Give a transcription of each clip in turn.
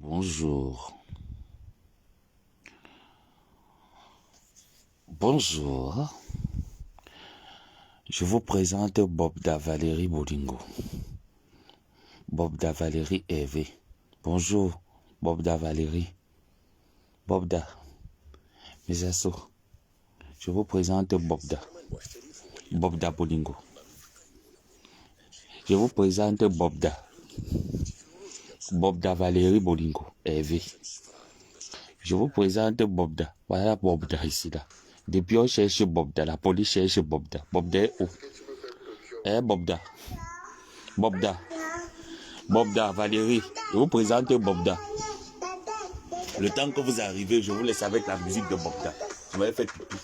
Bonjour. Bonjour. Je vous présente Bobda Valérie Bolingo. Bobda Valérie Hervé. Bonjour, Bobda Valérie. Bobda, mes assos. Je vous présente Bobda. Bobda Bolingo. Je vous présente Bobda. Bobda Valérie Bolingo Hervé. Je vous présente Bobda. Voilà Bobda ici là. Depuis on cherche Bobda, la police cherche Bobda. Bobda est où? Bobda. Bobda. Bobda, Valérie. Je vous présente Bobda. Le temps que vous arrivez, je vous laisse avec la musique de Bobda. Je vais faire pipi.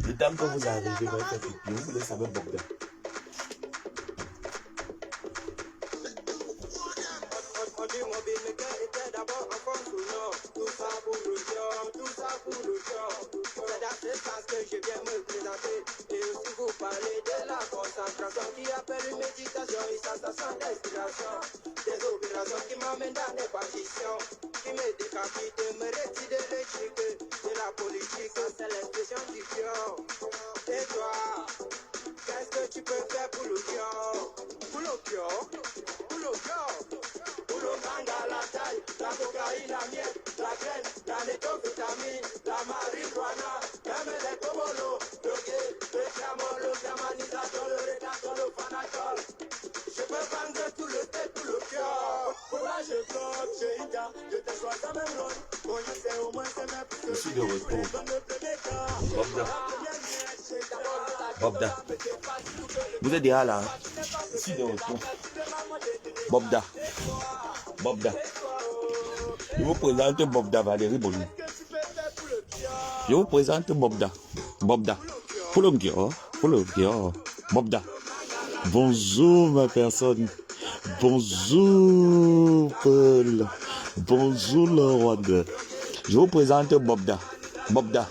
Le temps que vous arrivez, je vais faire pipi. Je vous laisse avec Bobda. Je viens me présenter et aussi vous parler de la concentration qui appelle une méditation et sensation d'inspiration. Des opérations qui m'amènent dans des partitions, qui me décapitent, me retirent de l'éthique, de la politique, c'est l'expression du pion. Et toi, qu'est-ce que tu peux faire pour le pion? Pour le pion? Pour le pion? Pour le manga, la taille, la cocaïne, la miette, la graine, la méthamphétamine, la marijuana, même les comolos, le gay, le diamant, le diamanisateur, le rédacteur, le fanatol. Je peux vendre tout le thé, tout le cœur. Pourquoi je bloque, je ida, je te choisis à même rôle. Bon, je sais au moins c'est même plus que Je suis de retour. Bobda. Bobda. Vous êtes déjà là, hein? Je suis de retour. Bobda. Bobda. Je vous présente Bobda Valérie Bolingo. Je vous présente Bobda. Bobda. Bolingo. Bolingo. Bobda. Bonjour ma personne. Bonjour Paul. Bonjour le Rwanda. Je vous présente Bobda. Bobda.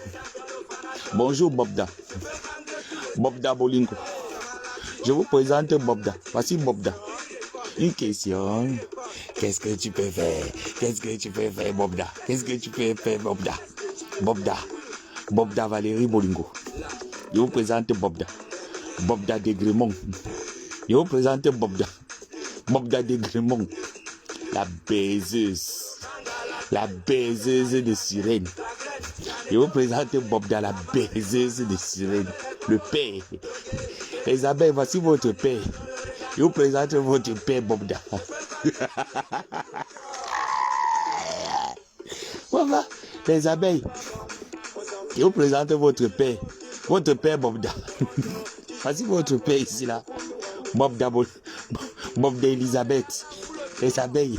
Bonjour Bobda. Bobda Bolingo. Je vous présente Bobda. Voici Bobda. Une question. Qu'est-ce que tu peux faire? Qu'est-ce que tu peux faire, Bobda? Qu'est-ce que tu peux faire, Bobda? Bobda. Bobda Valérie Bolingo. Je vous présente Bobda. Bobda de Grémont. Je vous présente Bobda. Bobda de Grémont. La baiseuse. La baiseuse de sirène. Je vous présente Bobda, la baiseuse de sirène. Le père. Les abeilles, voici votre père. Je vous présente votre père, Bobda. Voilà, les abeilles. Je vous présente votre père. Votre père, Bobda. Voici votre père ici, là. Bobda, Bobda Elisabeth. Les abeilles.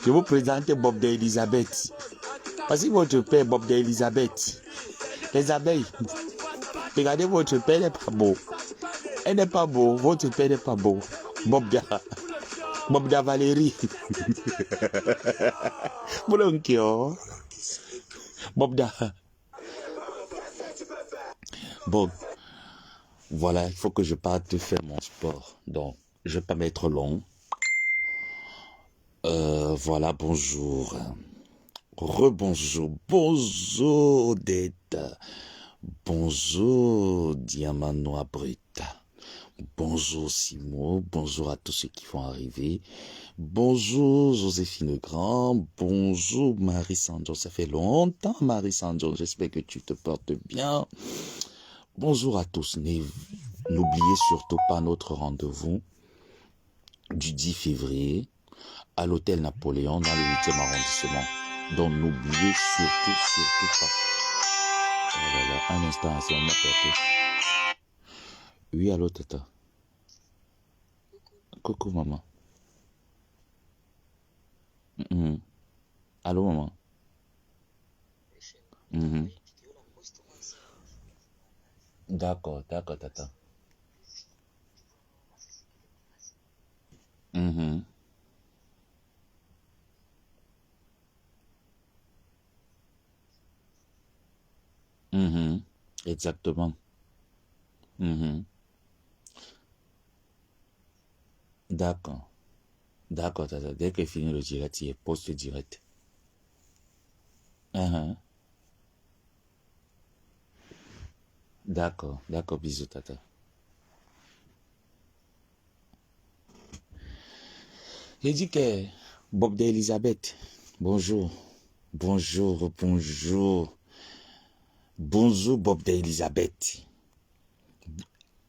Je vous présente Bobda Elisabeth. Voici votre père, Bobda Elisabeth. Les abeilles. Regardez, votre père n'est pas beau. Elle n'est pas beau. Votre père n'est pas beau. Bobda. Bobda Valérie. Bolingo. Bobda. Bon, voilà, il faut que je parte faire mon sport. Donc, je ne vais pas m'être long. Voilà, bonjour. Rebonjour. Bonjour, Dette. Bonjour, Diamant Noir Brut. Bonjour, Simon. Bonjour à tous ceux qui vont arriver. Bonjour, Joséphine Grand. Bonjour, Marie-Sandro. Ça fait longtemps, Marie-Sandro. J'espère que tu te portes bien. Bonjour à tous. N'oubliez surtout pas notre rendez-vous du 10 février à l'hôtel Napoléon dans le 8e arrondissement. Donc n'oubliez surtout pas. Oh là là, un instant, c'est un porté. Oui, allô, tata. Coucou, maman. Allô, maman. D'accord, tata. Exactement. D'accord. D'accord, tata. Dès que fini le direct, il poste direct. D'accord, d'accord, bisous, tata. J'ai dit que Bob d'Elisabeth, bonjour, bonjour, bonjour, bonjour Bob d'Elisabeth.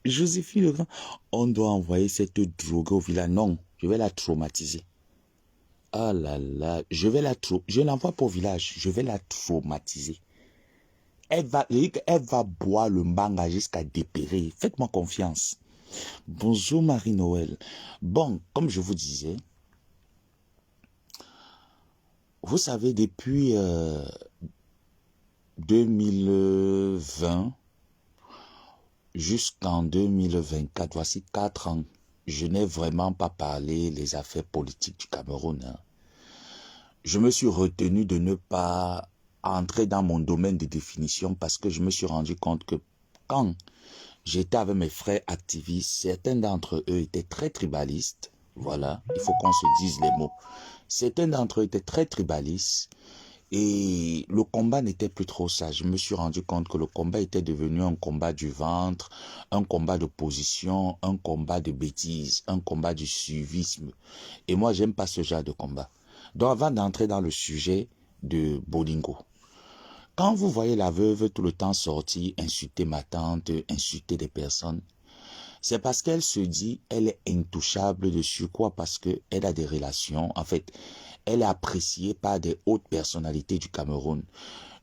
Joséphine Legrand, on doit envoyer cette drogue au village. Non, je vais la traumatiser. Ah là là, je l'envoie pas au village, je vais la traumatiser. Elle va boire le manga jusqu'à dépérir. Faites-moi confiance. Bonjour Marie-Noël. Bon, comme je vous disais, vous savez, depuis 2020 jusqu'en 2024, voici 4 ans, je n'ai vraiment pas parlé des affaires politiques du Cameroun. Je me suis retenu de ne pas entrer dans mon domaine de définition parce que je me suis rendu compte que quand j'étais avec mes frères activistes, certains d'entre eux étaient très tribalistes. Voilà, il faut qu'on se dise les mots. Certains d'entre eux étaient très tribalistes et le combat n'était plus trop ça. Je me suis rendu compte que le combat était devenu un combat du ventre, un combat de position, un combat de bêtises, un combat du suivisme. Et moi, j'aime pas ce genre de combat. Donc, avant d'entrer dans le sujet de Bolingo, quand vous voyez la veuve tout le temps sortir, insulter ma tante, insulter des personnes, c'est parce qu'elle se dit, elle est intouchable de surcroît parce qu'elle a des relations. En fait, elle est appréciée par des hautes personnalités du Cameroun.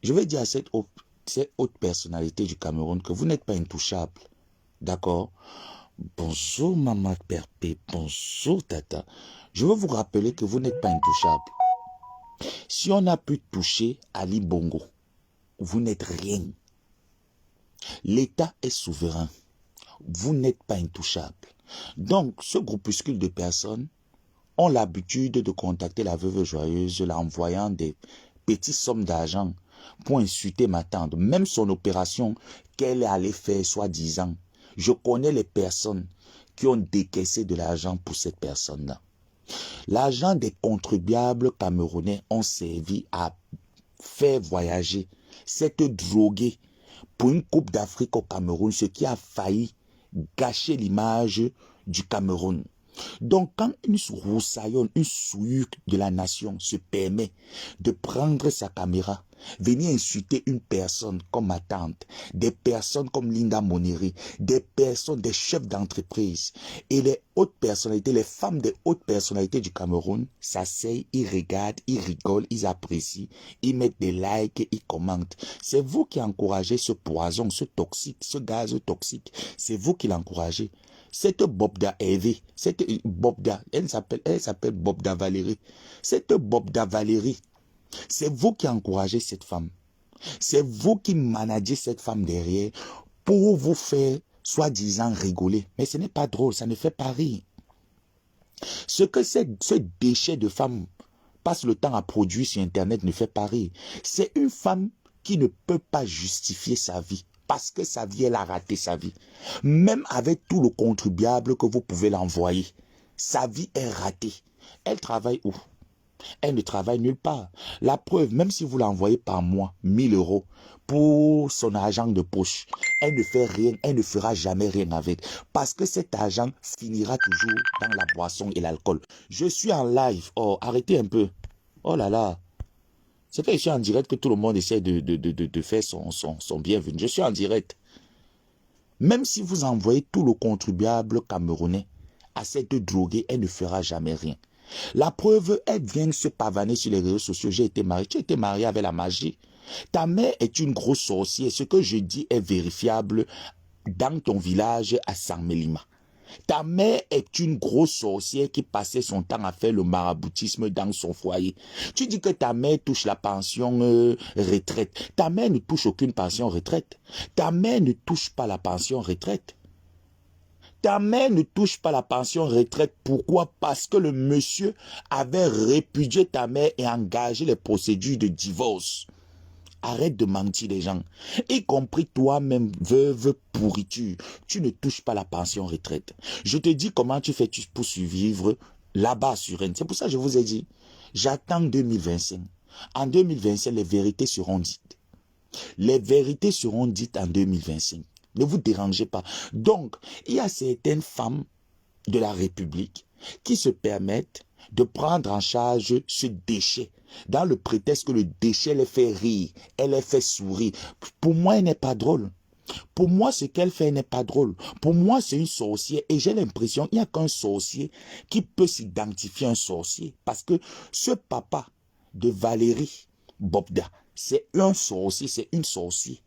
Je vais dire à cette haute personnalité du Cameroun que vous n'êtes pas intouchable. D'accord? Bonjour maman Perpé, bonjour tata. Je veux vous rappeler que vous n'êtes pas intouchable. Si on a pu toucher Ali Bongo, vous n'êtes rien. L'État est souverain. Vous n'êtes pas intouchable. Donc, ce groupuscule de personnes ont l'habitude de contacter la veuve joyeuse, l'envoyant des petites sommes d'argent pour insulter ma tante. Même son opération qu'elle est allée faire, soi-disant. Je connais les personnes qui ont décaissé de l'argent pour cette personne-là. L'argent des contribuables camerounais ont servi à faire voyager cette droguée pour une coupe d'Afrique au Cameroun, ce qui a failli gâcher l'image du Cameroun. Donc, quand une roussaillonne, une souillure de la nation se permet de prendre sa caméra, venir insulter une personne comme ma tante, des personnes comme Linda Moneri, des personnes, des chefs d'entreprise et les hautes personnalités, les femmes des hautes personnalités du Cameroun s'asseyent, ils regardent, ils rigolent, ils apprécient, ils mettent des likes, ils commentent. C'est vous qui encouragez ce poison, ce toxique, ce gaz toxique. C'est vous qui l'encouragez. Cette Bobda Eve, cette Bobda, elle s'appelle Bobda Valérie. Cette Bobda Valérie, c'est vous qui encouragez cette femme. C'est vous qui managez cette femme derrière pour vous faire, soi-disant, rigoler. Mais ce n'est pas drôle, ça ne fait pas rire. Ce que ce déchet de femme passe le temps à produire sur Internet ne fait pas rire. C'est une femme qui ne peut pas justifier sa vie. Parce que sa vie, elle a raté sa vie. Même avec tout le contribuable que vous pouvez l'envoyer, sa vie est ratée. Elle travaille où? Elle ne travaille nulle part. La preuve, même si vous l'envoyez par mois, 1000 € pour son argent de poche, elle ne fait rien, elle ne fera jamais rien avec. Parce que cet argent finira toujours dans la boisson et l'alcool. Je suis en live. Oh, arrêtez un peu. Oh là là. C'est que je suis en direct que tout le monde essaie de faire son bienvenu. Je suis en direct. Même si vous envoyez tout le contribuable camerounais à cette droguée, elle ne fera jamais rien. La preuve, elle vient se pavaner sur les réseaux sociaux. J'ai été marié. Tu as été marié avec la magie. Ta mère est une grosse sorcière. Ce que je dis est vérifiable dans ton village à Saint-Mélima. Ta mère est une grosse sorcière qui passait son temps à faire le maraboutisme dans son foyer. Tu dis que ta mère touche la pension retraite. Ta mère ne touche aucune pension retraite. Ta mère ne touche pas la pension retraite. Ta mère ne touche pas la pension retraite. Pourquoi? Parce que le monsieur avait répudié ta mère et engagé les procédures de divorce. Arrête de mentir les gens. Y compris toi-même, veuve pourriture. Tu ne touches pas la pension retraite. Je te dis comment tu fais pour survivre là-bas sur Rennes. C'est pour ça que je vous ai dit, j'attends 2025. En 2025, les vérités seront dites. Les vérités seront dites en 2025. Ne vous dérangez pas. Donc, il y a certaines femmes de la République qui se permettent de prendre en charge ce déchet dans le prétexte que le déchet les fait rire, elle les fait sourire. Pour moi, elle n'est pas drôle. Pour moi, ce qu'elle fait n'est pas drôle. Pour moi, c'est une sorcière et j'ai l'impression qu'il n'y a qu'un sorcier qui peut s'identifier à un sorcier. Parce que ce papa de Valérie Bobda, c'est un sorcier, c'est une sorcière.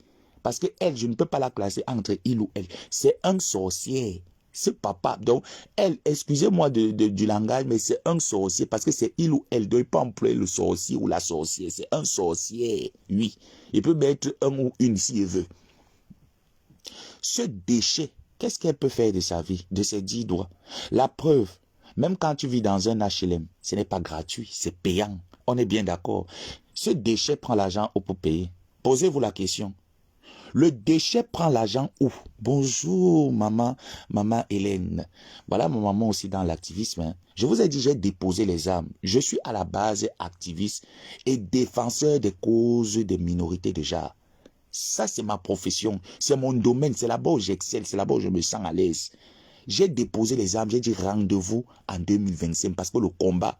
Parce que elle, je ne peux pas la classer entre il ou elle. C'est un sorcier. Ce papa, donc, elle, excusez-moi du langage, mais c'est un sorcier parce que c'est il ou elle. Donc, il peut employer le sorcier ou la sorcière. C'est un sorcier, oui. Il peut mettre un ou une s'il veut. Ce déchet, qu'est-ce qu'elle peut faire de sa vie, de ses 10 doigts? La preuve, même quand tu vis dans un HLM, ce n'est pas gratuit, c'est payant. On est bien d'accord. Ce déchet prend l'argent où pour payer? Posez-vous la question. Le déchet prend l'argent où? Bonjour, maman Hélène. Voilà ma maman aussi dans l'activisme. Hein. Je vous ai dit, j'ai déposé les armes. Je suis à la base activiste et défenseur des causes des minorités de genre. Ça, c'est ma profession. C'est mon domaine. C'est là-bas où j'excelle. C'est là-bas où je me sens à l'aise. J'ai déposé les armes. J'ai dit rendez-vous en 2025 parce que le combat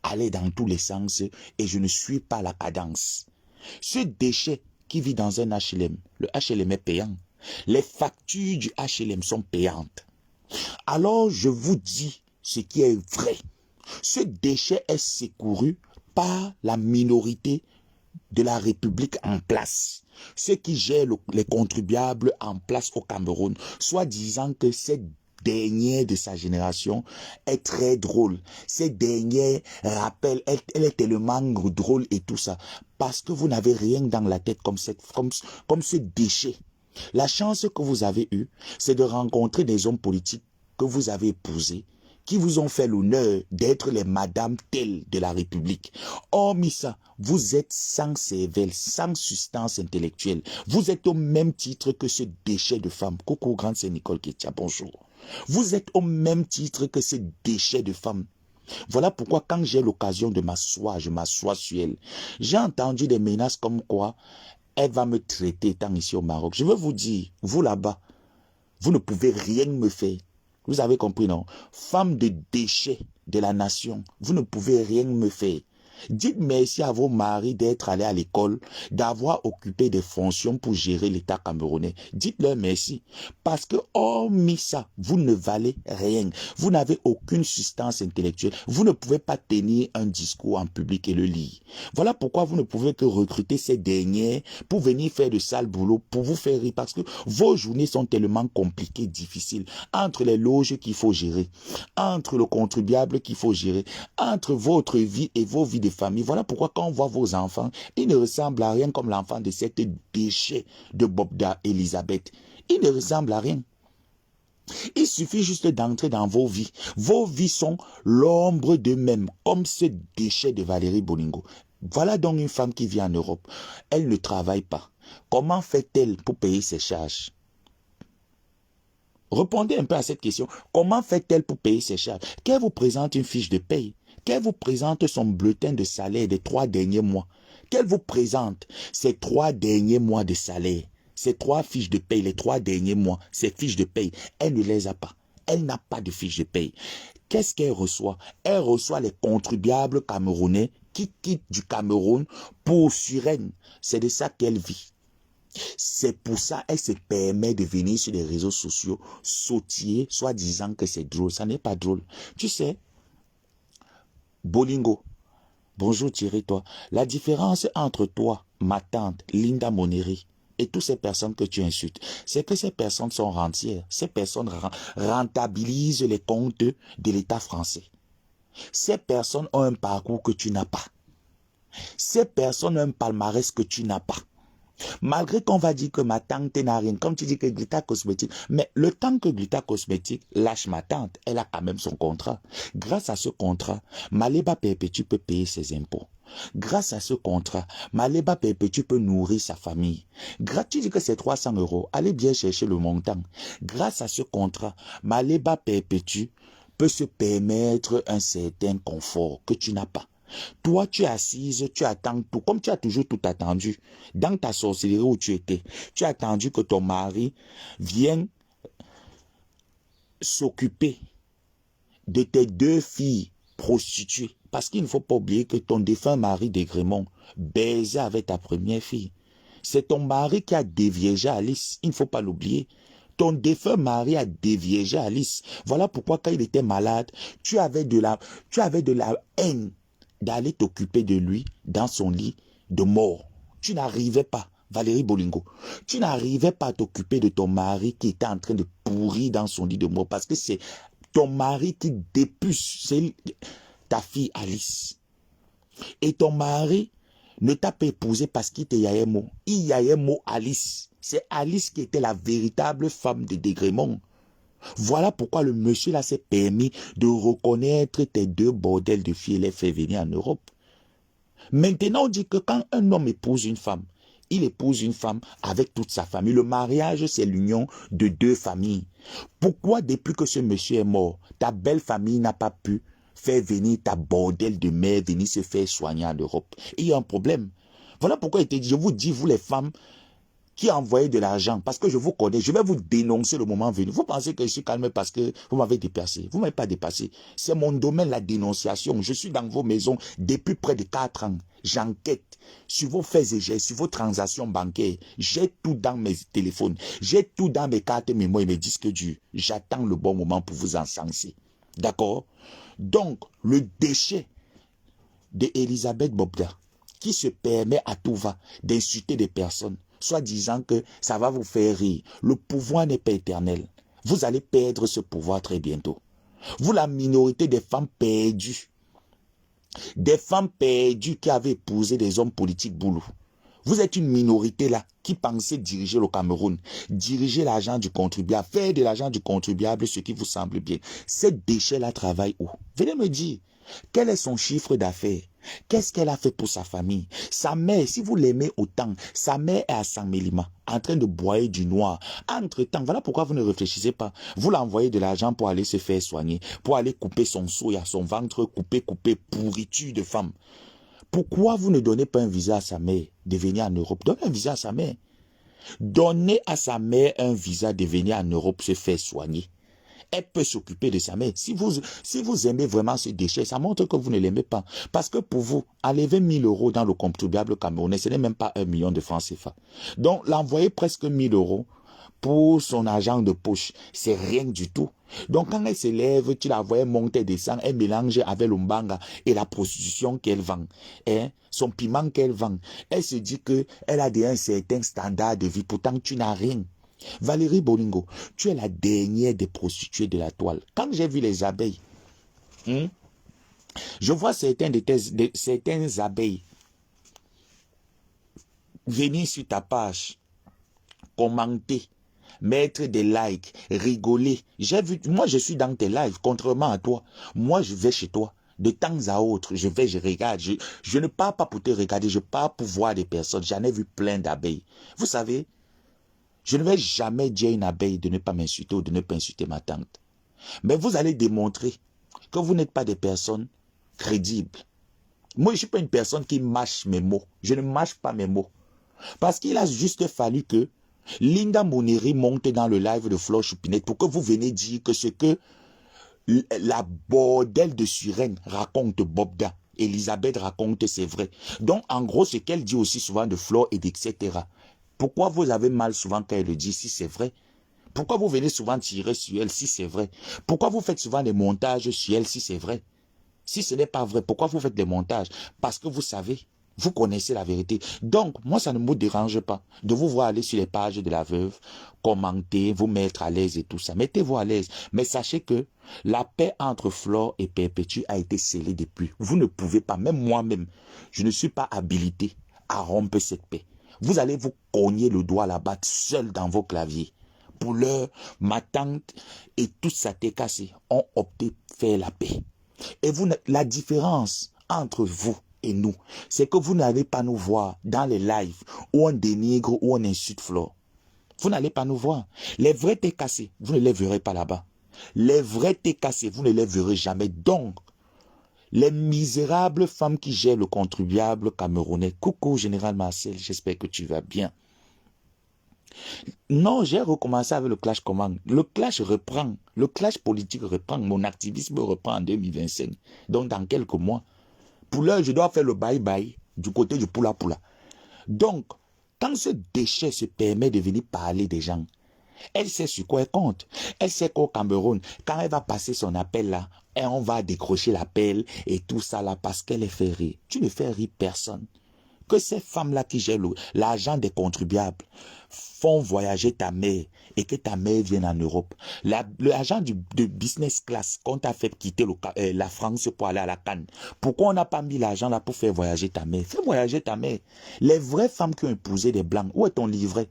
allait dans tous les sens et je ne suis pas la cadence. Ce déchet qui vit dans un HLM, le HLM est payant. Les factures du HLM sont payantes. Alors, je vous dis ce qui est vrai. Ce déchet est secouru par la minorité de la République en place. Ceux qui gèrent les contribuables en place au Cameroun, soit disant que cette dernière de sa génération est très drôle. Cette dernière rappelle, elle est tellement drôle et tout ça. Parce que vous n'avez rien dans la tête comme ce déchet. La chance que vous avez eue, c'est de rencontrer des hommes politiques que vous avez épousés, qui vous ont fait l'honneur d'être les madames telles de la République. Hormis ça, vous êtes sans cervelle, sans substance intellectuelle. Vous êtes au même titre que ce déchet de femme. Coucou, grande, c'est Nicole Ketia, bonjour. Vous êtes au même titre que ce déchet de femme. Voilà pourquoi quand j'ai l'occasion de m'asseoir, je m'assois sur elle. J'ai entendu des menaces comme quoi elle va me traiter tant ici au Maroc. Je veux vous dire, vous là-bas, vous ne pouvez rien me faire. Vous avez compris, non? Femme de déchet de la nation, vous ne pouvez rien me faire. Dites merci à vos maris d'être allés à l'école, d'avoir occupé des fonctions pour gérer l'État camerounais. Dites-leur merci. Parce que, hormis ça, vous ne valez rien. Vous n'avez aucune substance intellectuelle. Vous ne pouvez pas tenir un discours en public et le lire. Voilà pourquoi vous ne pouvez que recruter ces dernières pour venir faire de sales boulots, pour vous faire rire. Parce que vos journées sont tellement compliquées, difficiles. Entre les loges qu'il faut gérer, entre le contribuable qu'il faut gérer, entre votre vie et vos vies de famille. Voilà pourquoi quand on voit vos enfants, ils ne ressemblent à rien comme l'enfant de cette déchet de Bobda Elisabeth. Ils ne ressemblent à rien. Il suffit juste d'entrer dans vos vies. Vos vies sont l'ombre d'eux-mêmes, comme ce déchet de Valérie Bolingo. Voilà donc une femme qui vit en Europe. Elle ne travaille pas. Comment fait-elle pour payer ses charges? Répondez un peu à cette question. Comment fait-elle pour payer ses charges? Qu'elle vous présente une fiche de paye. Qu'elle vous présente son bulletin de salaire des 3 derniers mois. Qu'elle vous présente ces 3 derniers mois de salaire. Ces 3 fiches de paye, les 3 derniers mois, ces fiches de paye. Elle ne les a pas. Elle n'a pas de fiche de paye. Qu'est-ce qu'elle reçoit? Elle reçoit les contribuables camerounais qui quittent du Cameroun pour Suresnes. C'est de ça qu'elle vit. C'est pour ça qu'elle se permet de venir sur les réseaux sociaux sautiller, soit disant que c'est drôle. Ça n'est pas drôle. Tu sais, Bolingo, bonjour Thierry, toi. La différence entre toi, ma tante, Linda Moneri, et toutes ces personnes que tu insultes, c'est que ces personnes sont rentières. Ces personnes rentabilisent les comptes de l'État français. Ces personnes ont un parcours que tu n'as pas. Ces personnes ont un palmarès que tu n'as pas. Malgré qu'on va dire que ma tante n'a rien, comme tu dis que Glita Cosmétique, mais le temps que Glita Cosmétique lâche ma tante, elle a quand même son contrat. Grâce à ce contrat, Maléba Perpétue peut payer ses impôts. Grâce à ce contrat, Maléba Perpétue peut nourrir sa famille. Tu dis que c'est 300 €, allez bien chercher le montant. Grâce à ce contrat, Maléba Perpétue peut se permettre un certain confort que tu n'as pas. Toi, tu es assise, tu attends tout, comme tu as toujours tout attendu. Dans ta sorcellerie où tu étais, tu as attendu que ton mari vienne s'occuper de tes 2 filles prostituées. Parce qu'il ne faut pas oublier que ton défunt mari d'Aigremont baisait avec ta première fille. C'est ton mari qui a déviégé Alice. Il ne faut pas l'oublier. Ton défunt mari a déviégé Alice. Voilà pourquoi quand il était malade, tu avais de la haine d'aller t'occuper de lui dans son lit de mort. Tu n'arrivais pas, Valérie Bolingo, tu n'arrivais pas à t'occuper de ton mari qui était en train de pourrir dans son lit de mort parce que c'est ton mari qui dépuce, c'est ta fille Alice. Et ton mari ne t'a pas épousé parce qu'il te yayait mot. Il yayait mot Alice. C'est Alice qui était la véritable femme de Dégremont. Voilà pourquoi le monsieur là s'est permis de reconnaître tes 2 bordels de filles et les fait venir en Europe. Maintenant, on dit que quand un homme épouse une femme, il épouse une femme avec toute sa famille. Le mariage, c'est l'union de 2 familles. Pourquoi depuis que ce monsieur est mort, ta belle famille n'a pas pu faire venir ta bordel de mère venir se faire soigner en Europe? Il y a un problème. Voilà pourquoi je vous dis, vous les femmes, qui envoyez de l'argent, parce que je vous connais, je vais vous dénoncer le moment venu. Vous pensez que je suis calme parce que vous m'avez dépassé. Vous ne m'avez pas dépassé. C'est mon domaine, la dénonciation. Je suis dans vos maisons depuis près de 4 ans. J'enquête sur vos faits et gestes, sur vos transactions bancaires. J'ai tout dans mes téléphones. J'ai tout dans mes cartes mémoire et mes disques durs. J'attends le bon moment pour vous encenser. D'accord? Donc, le déchet d'Elisabeth Bobda, qui se permet à tout va d'insulter des personnes, soit disant que ça va vous faire rire. Le pouvoir n'est pas éternel. Vous allez perdre ce pouvoir très bientôt. Vous, la minorité des femmes perdues. Des femmes perdues qui avaient épousé des hommes politiques boulot. Vous êtes une minorité là qui pensait diriger le Cameroun, diriger l'argent du contribuable, faire de l'argent du contribuable ce qui vous semble bien. Ces déchets-là travaillent où? Venez me dire. Quel est son chiffre d'affaires? Qu'est-ce qu'elle a fait pour sa famille? Sa mère, si vous l'aimez autant, sa mère est à Saint-Mélima, en train de boire du noir. Entre-temps, voilà pourquoi vous ne réfléchissez pas. Vous l'envoyez de l'argent pour aller se faire soigner, pour aller couper son seau à son ventre, couper, pourriture de femme. Pourquoi vous ne donnez pas un visa à sa mère de venir en Europe? Donnez un visa à sa mère. Donnez à sa mère un visa de venir en Europe se faire soigner. Elle peut s'occuper de sa mère. Si vous aimez vraiment ce déchet, ça montre que vous ne l'aimez pas. Parce que pour vous, enlever 1000 € dans le contribuable camerounais, ce n'est même pas 1 million de francs CFA. Donc, l'envoyer presque 1000 € pour son argent de poche, c'est rien du tout. Donc, quand elle se lève, tu la vois monter et descendre, elle mélange avec l'ombanga et la prostitution qu'elle vend. Son piment qu'elle vend. Elle se dit qu'elle a un certain standard de vie. Pourtant, tu n'as rien. Valérie Bolingo, tu es la dernière des prostituées de la toile. Quand j'ai vu les abeilles, je vois certaines abeilles venir sur ta page, commenter, mettre des likes, rigoler. J'ai vu, moi je suis dans tes lives, contrairement à toi. Moi je vais chez toi. De temps à autre, je regarde. Je ne pars pas pour te regarder, je pars pour voir des personnes. J'en ai vu plein d'abeilles. Vous savez, je ne vais jamais dire à une abeille de ne pas m'insulter ou de ne pas insulter ma tante. Mais vous allez démontrer que vous n'êtes pas des personnes crédibles. Moi, je ne suis pas une personne qui mâche mes mots. Je ne mâche pas mes mots. Parce qu'il a juste fallu que Linda Moneri monte dans le live de Flore Choupinette pour que vous venez dire que ce que la bordel de Suresnes raconte Bobda, Elisabeth raconte, c'est vrai. Donc, en gros, ce qu'elle dit aussi souvent de Flore et d'etc. Pourquoi vous avez mal souvent quand elle le dit si c'est vrai? Pourquoi vous venez souvent tirer sur elle si c'est vrai? Pourquoi vous faites souvent des montages sur elle si c'est vrai? Si ce n'est pas vrai, pourquoi vous faites des montages? Parce que vous savez, vous connaissez la vérité. Donc, moi, ça ne me dérange pas de vous voir aller sur les pages de la veuve, commenter, vous mettre à l'aise et tout ça. Mettez-vous à l'aise. Mais sachez que la paix entre Flore et Perpétue a été scellée depuis. Vous ne pouvez pas, même moi-même, je ne suis pas habilité à rompre cette paix. Vous allez vous cogner le doigt là-bas seul dans vos claviers. Pour l'heure, ma tante et toute sa TKC ont opté pour faire la paix. Et vous, la différence entre vous et nous, c'est que vous n'allez pas nous voir dans les lives où on dénigre, où on insulte Flore. Vous n'allez pas nous voir. Les vrais TKC, vous ne les verrez pas là-bas. Les vrais TKC, vous ne les verrez jamais. Donc, les misérables femmes qui gèrent le contribuable camerounais. Coucou, Général Marcel, j'espère que tu vas bien. Non, j'ai recommencé avec le clash command. Le clash reprend. Le clash politique reprend. Mon activisme reprend en 2025. Donc, dans quelques mois. Pour l'heure, je dois faire le bye-bye du côté du poula-poula. Donc, quand ce déchet se permet de venir parler des gens, elle sait sur quoi elle compte. Elle sait qu'au Cameroun, quand elle va passer son appel là, et on va décrocher l'appel et tout ça là parce qu'elle est fait rire. Tu ne fais rire personne. Que ces femmes-là qui gèrent l'argent des contribuables font voyager ta mère et que ta mère vienne en Europe. L'argent de business class qu'on t'a fait quitter la France pour aller à la Cannes. Pourquoi on n'a pas mis l'argent là pour faire voyager ta mère? Fais voyager ta mère. Les vraies femmes qui ont épousé des blancs, où est ton livret?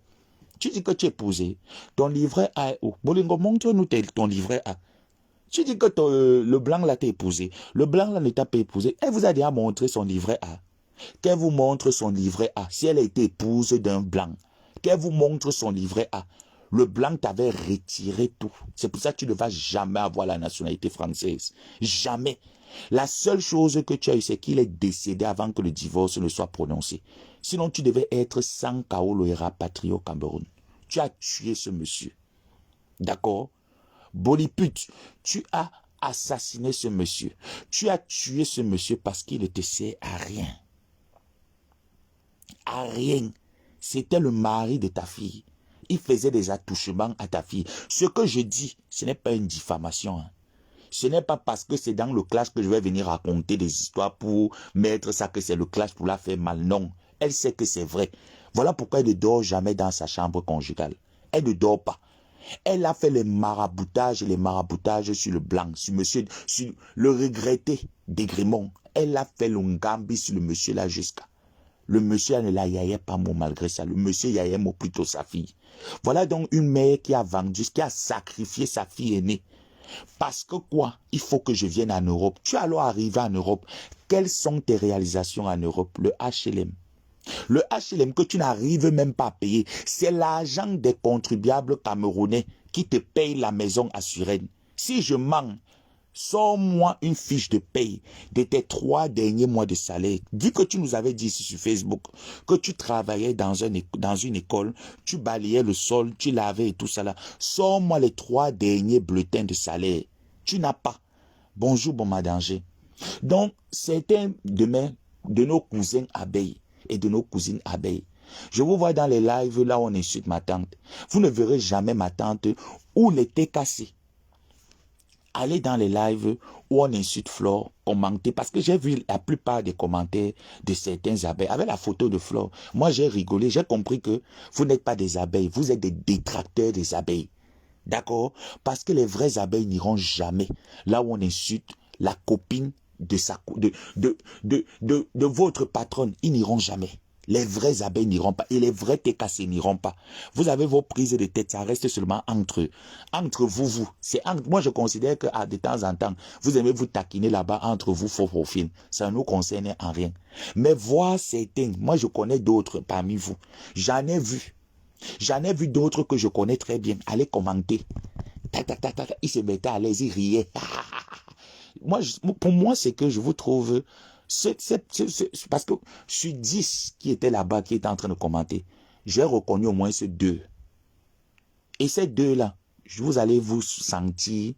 Tu dis que tu es épousé. Ton livret A est où? Bolingo, montre-nous ton livret A. Tu dis que le blanc là t'a épousé. Le blanc là ne t'a pas épousé. Elle vous a déjà montré son livret A. Qu'elle vous montre son livret A. Si elle a été épouse d'un blanc, qu'elle vous montre son livret A. Le blanc t'avait retiré tout. C'est pour ça que tu ne vas jamais avoir la nationalité française. Jamais. La seule chose que tu as eu, c'est qu'il est décédé avant que le divorce ne soit prononcé. Sinon, tu devais être sans Kaolo et rapatrié au Cameroun. Tu as tué ce monsieur. D'accord? Bolipute, tu as assassiné ce monsieur. Tu as tué ce monsieur parce qu'il ne te sert à rien. À rien. C'était le mari de ta fille. Il faisait des attouchements à ta fille. Ce que je dis, ce n'est pas une diffamation. Hein. Ce n'est pas parce que c'est dans le clash que je vais venir raconter des histoires pour mettre ça que c'est le clash pour la faire mal. Non. Elle sait que c'est vrai. Voilà pourquoi elle ne dort jamais dans sa chambre conjugale. Elle ne dort pas. Elle a fait les maraboutages sur le blanc, sur monsieur, sur le regretté d'Aigrimont. Elle a fait le ngambi sur le monsieur là jusqu'à. Le monsieur ne la yaillait pas mot malgré ça. Le monsieur yaillait mot plutôt sa fille. Voilà donc une mère qui a vendu, qui a sacrifié sa fille aînée. Parce que quoi? Il faut que je vienne en Europe. Tu es alors arrivé en Europe. Quelles sont tes réalisations en Europe? Le HLM. Le HLM que tu n'arrives même pas à payer, c'est l'argent des contribuables camerounais qui te paye la maison à Suresnes. Si je mens, sors-moi une fiche de paye de tes 3 derniers mois de salaire. Dis que tu nous avais dit ici sur Facebook que tu travaillais dans une école, tu balayais le sol, tu lavais et tout ça là. Sors-moi les 3 derniers bulletins de salaire. Tu n'as pas. Bonjour, bon madanger. Donc, c'était de nos cousins abeilles et de nos cousines abeilles. Je vous vois dans les lives là où on insulte ma tante. Vous ne verrez jamais ma tante ou les TKC. Allez dans les lives où on insulte Flore, commentez, parce que j'ai vu la plupart des commentaires de certains abeilles avec la photo de Flore. Moi j'ai rigolé, j'ai compris que vous n'êtes pas des abeilles, vous êtes des détracteurs des abeilles. D'accord? Parce que les vraies abeilles n'iront jamais là où on insulte la copine de votre patronne. Ils n'iront jamais. Les vraies abeilles n'iront pas. Et les vrais TKC n'iront pas. Vous avez vos prises de tête. Ça reste seulement entre vous. Moi, je considère qu'à de temps en temps, vous aimez vous taquiner là-bas entre vous, faux profils. Ça ne nous concerne en rien. Mais voir certains, moi, je connais d'autres parmi vous. J'en ai vu. J'en ai vu d'autres que je connais très bien. Allez commenter. Ils se mettaient à l'aise, ils riaient. Pour moi, c'est que je vous trouve... parce que sur 10 qui étaient là-bas, qui étaient en train de commenter, j'ai reconnu au moins ces 2. Et ces 2-là, vous allez vous sentir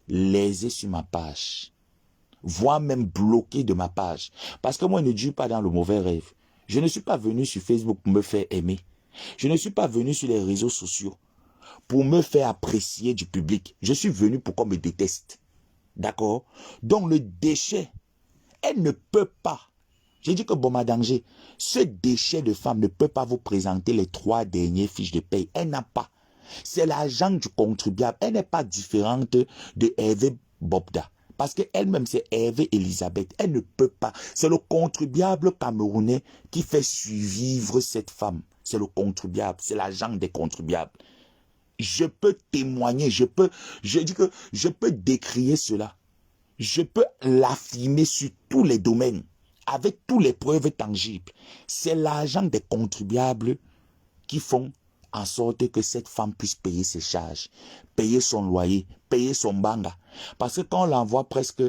lésés sur ma page, voire même bloqués de ma page. Parce que moi, je ne dis pas dans le mauvais rêve. Je ne suis pas venu sur Facebook pour me faire aimer. Je ne suis pas venu sur les réseaux sociaux pour me faire apprécier du public. Je suis venu pour qu'on me déteste. D'accord? Donc le déchet, elle ne peut pas. J'ai dit que bon danger, ce déchet de femme ne peut pas vous présenter les 3 dernières fiches de paye. Elle n'a pas. C'est l'argent du contribuable. Elle n'est pas différente de Hervé Bobda. Parce qu'elle-même, c'est Hervé Elisabeth. Elle ne peut pas. C'est le contribuable camerounais qui fait survivre cette femme. C'est le contribuable. C'est l'argent des contribuables. Je peux témoigner. Je dis que je peux décrier cela. Je peux l'affirmer sur tous les domaines. Avec toutes les preuves tangibles. C'est l'argent des contribuables qui font en sorte que cette femme puisse payer ses charges, payer son loyer, payer son banga. Parce que quand on l'envoie presque,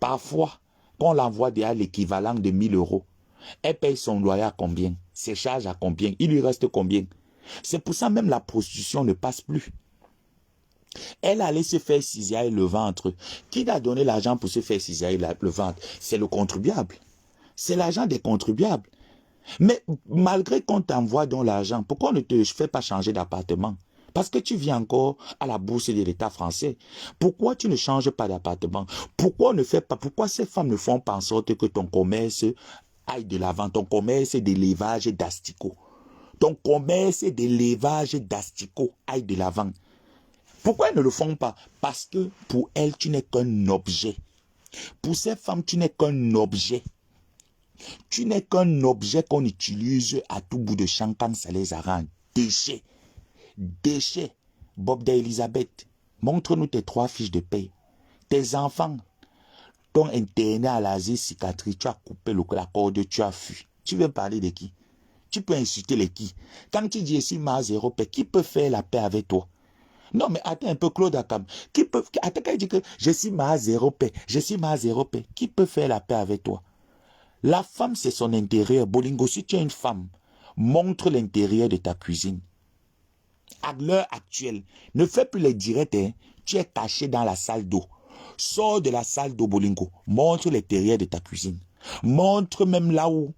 parfois, quand on l'envoie déjà l'équivalent de 1000 euros, elle paye son loyer à combien? Ses charges à combien? Il lui reste combien? C'est pour ça même la prostitution ne passe plus. Elle allait se faire cisailler le ventre. Qui a donné l'argent pour se faire cisailler le ventre? C'est le contribuable. C'est l'argent des contribuables. Mais malgré qu'on t'envoie dans l'argent, pourquoi on ne te fait pas changer d'appartement? Parce que tu viens encore à la bourse de l'État français. Pourquoi tu ne changes pas d'appartement? Pourquoi on ne fait pas? Pourquoi ces femmes ne font pas en sorte que ton commerce aille de l'avant? Ton commerce d'élevage d'asticots. Ton commerce d'élevage d'asticots aille de l'avant. Pourquoi elles ne le font pas? Parce que pour elles, tu n'es qu'un objet. Pour ces femmes, tu n'es qu'un objet. Tu n'es qu'un objet qu'on utilise à tout bout de champ quand ça les arrange. Déchets. Déchets. Bob d'Elisabeth, montre-nous tes 3 fiches de paie. Tes enfants, ton interné à l'Asie cicatrice, tu as coupé la corde, tu as fui. Tu veux parler de qui? Tu peux insulter les qui? Quand tu dis ici, ma zéro paix, qui peut faire la paix avec toi? Non, mais attends un peu, Claude Akam. Attends, quand il dit que je suis ma zéro paix, je suis ma zéro paix, qui peut faire la paix avec toi? La femme, c'est son intérieur. Bolingo, si tu es une femme, montre l'intérieur de ta cuisine. À l'heure actuelle, ne fais plus les directs, hein. Tu es caché dans la salle d'eau. Sors de la salle d'eau, Bolingo. Montre l'intérieur de ta cuisine. Montre même là où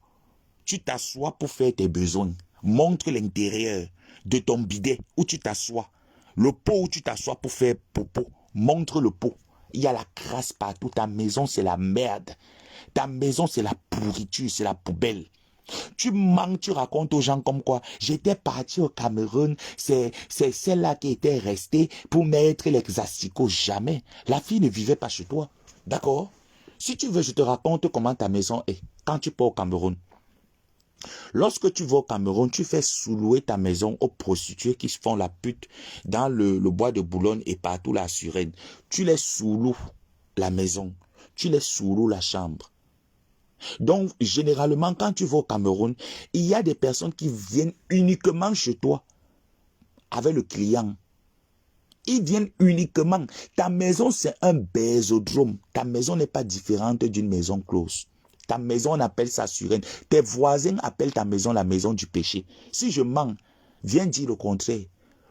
tu t'assois pour faire tes besoins. Montre l'intérieur de ton bidet où tu t'assois. Le pot où tu t'assois pour faire popo. Montre le pot. Il y a la crasse partout. Ta maison, c'est la merde. Ta maison, c'est la pourriture, c'est la poubelle. Tu manques, tu racontes aux gens comme quoi j'étais parti au Cameroun, c'est celle-là qui était restée pour mettre les asticots. Jamais. La fille ne vivait pas chez toi. D'accord? Si tu veux, je te raconte comment ta maison est quand tu pars au Cameroun. Lorsque tu vas au Cameroun, tu fais sous-louer ta maison aux prostituées qui se font la pute dans le bois de Boulogne et partout la Suresnes. Tu les sous-loues la maison. Tu les sous-loues la chambre. Donc, généralement, quand tu vas au Cameroun, il y a des personnes qui viennent uniquement chez toi avec le client. Ils viennent uniquement. Ta maison, c'est un baisodrome. Ta maison n'est pas différente d'une maison close. Ta maison, on appelle ça Suresnes. Tes voisins appellent ta maison la maison du péché. Si je mens, viens dire le contraire.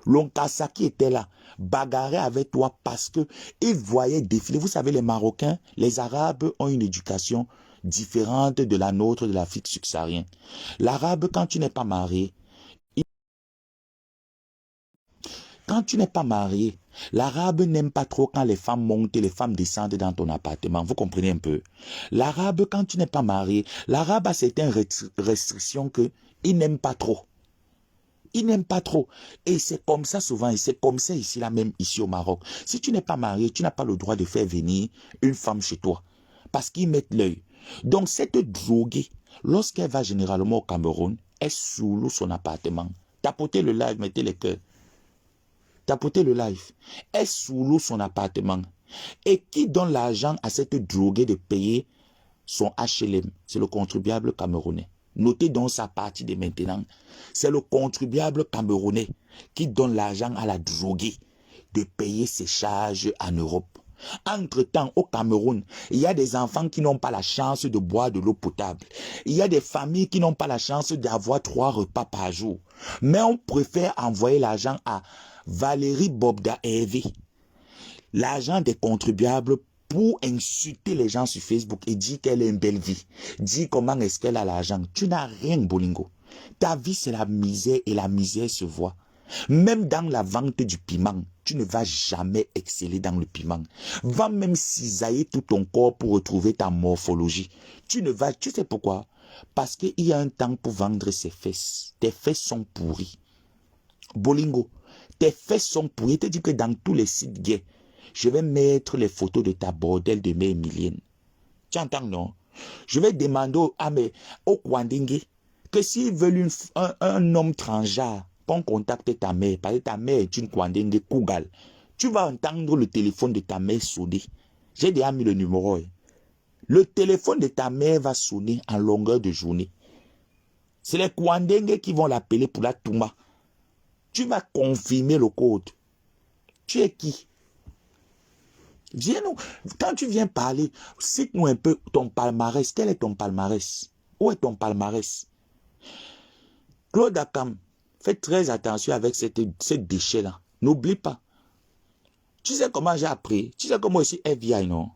L'Onkassa qui était là, bagarrait avec toi parce que il voyait défiler. Vous savez, les Marocains, les Arabes ont une éducation différente de la nôtre, de l'Afrique subsaharienne. L'Arabe, quand tu n'es pas marié, l'Arabe n'aime pas trop quand les femmes montent et les femmes descendent dans ton appartement. Vous comprenez un peu? L'Arabe, quand tu n'es pas marié, l'Arabe a certaines restrictions qu'il n'aime pas trop. Il n'aime pas trop. Et c'est comme ça souvent, et c'est comme ça ici, là même ici au Maroc. Si tu n'es pas marié, tu n'as pas le droit de faire venir une femme chez toi. Parce qu'ils mettent l'œil. Donc cette droguée, lorsqu'elle va généralement au Cameroun, elle sous-loue son appartement. Tapotez le live, mettez les cœurs. Tapotez le live. Elle sous-loue son appartement. Et qui donne l'argent à cette droguée de payer son HLM? C'est le contribuable camerounais. Notez donc sa partie de maintenant. C'est le contribuable camerounais qui donne l'argent à la droguée de payer ses charges en Europe. Entre-temps, au Cameroun, il y a des enfants qui n'ont pas la chance de boire de l'eau potable. Il y a des familles qui n'ont pas la chance d'avoir 3 repas par jour. Mais on préfère envoyer l'argent à Valérie Bobda Hervé, l'argent des contribuables, pour insulter les gens sur Facebook et dire qu'elle a une belle vie. Dire comment est-ce qu'elle a l'argent. Tu n'as rien, Bolingo. Ta vie, c'est la misère et la misère se voit. Même dans la vente du piment, tu ne vas jamais exceller dans le piment. Va même cisailler tout ton corps pour retrouver ta morphologie. Tu sais pourquoi? Parce qu'il y a un temps pour vendre ses fesses. Tes fesses sont pourries. Bolingo, tes fesses sont pourries. Je te dis que dans tous les sites gays, je vais mettre les photos de ta bordel de mère Emilienne. Tu entends, non? Je vais demander au Kwandingue que s'ils veulent un homme transgenre, qu'on contacte ta mère, parce que ta mère est une Kwandingue Kougal. Tu vas entendre le téléphone de ta mère sonner. J'ai déjà mis le numéro. Le téléphone de ta mère va sonner en longueur de journée. C'est les Kwandingue qui vont l'appeler pour la Touma. Tu vas confirmer le code. Tu es qui? Viens-nous. Quand tu viens parler, cite-nous un peu ton palmarès. Quel est ton palmarès? Où est ton palmarès? Claude Akam, fais très attention avec ces déchets-là. N'oublie pas. Tu sais comment j'ai appris? Tu sais comment je suis FBI, non?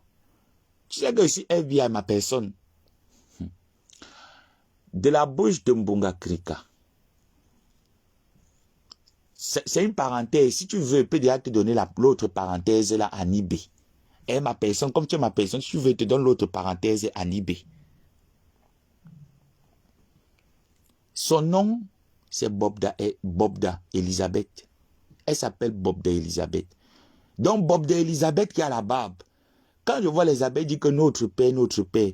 Tu sais que je suis FBI, ma personne. De la bouche de Mbunga Krika. C'est une parenthèse. Si tu veux, je peux déjà te donner l'autre parenthèse là, Anibé. Et ma personne, comme tu es ma personne, si tu veux, je te donne l'autre parenthèse Anibé. Son nom, c'est Bobda Elisabeth. Elle s'appelle Bobda Elisabeth. Donc Bobda Elisabeth qui a la barbe. Quand je vois Elisabeth dire que notre père,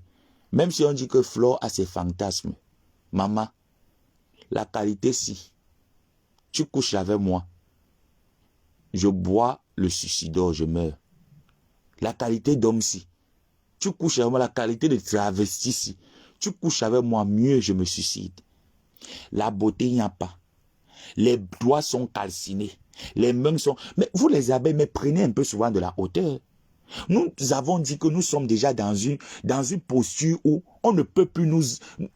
même si on dit que Flore a ses fantasmes, maman, la qualité si, tu couches avec moi, je bois le suicidor, je meurs. La qualité d'homme si, tu couches avec moi, la qualité de travesti si, tu couches avec moi, mieux je me suicide. La beauté, il n'y a pas. Les doigts sont calcinés. Les mains sont... Mais vous les abeilles, mais prenez un peu souvent de la hauteur. Nous avons dit que nous sommes déjà dans une posture où on ne peut plus nous...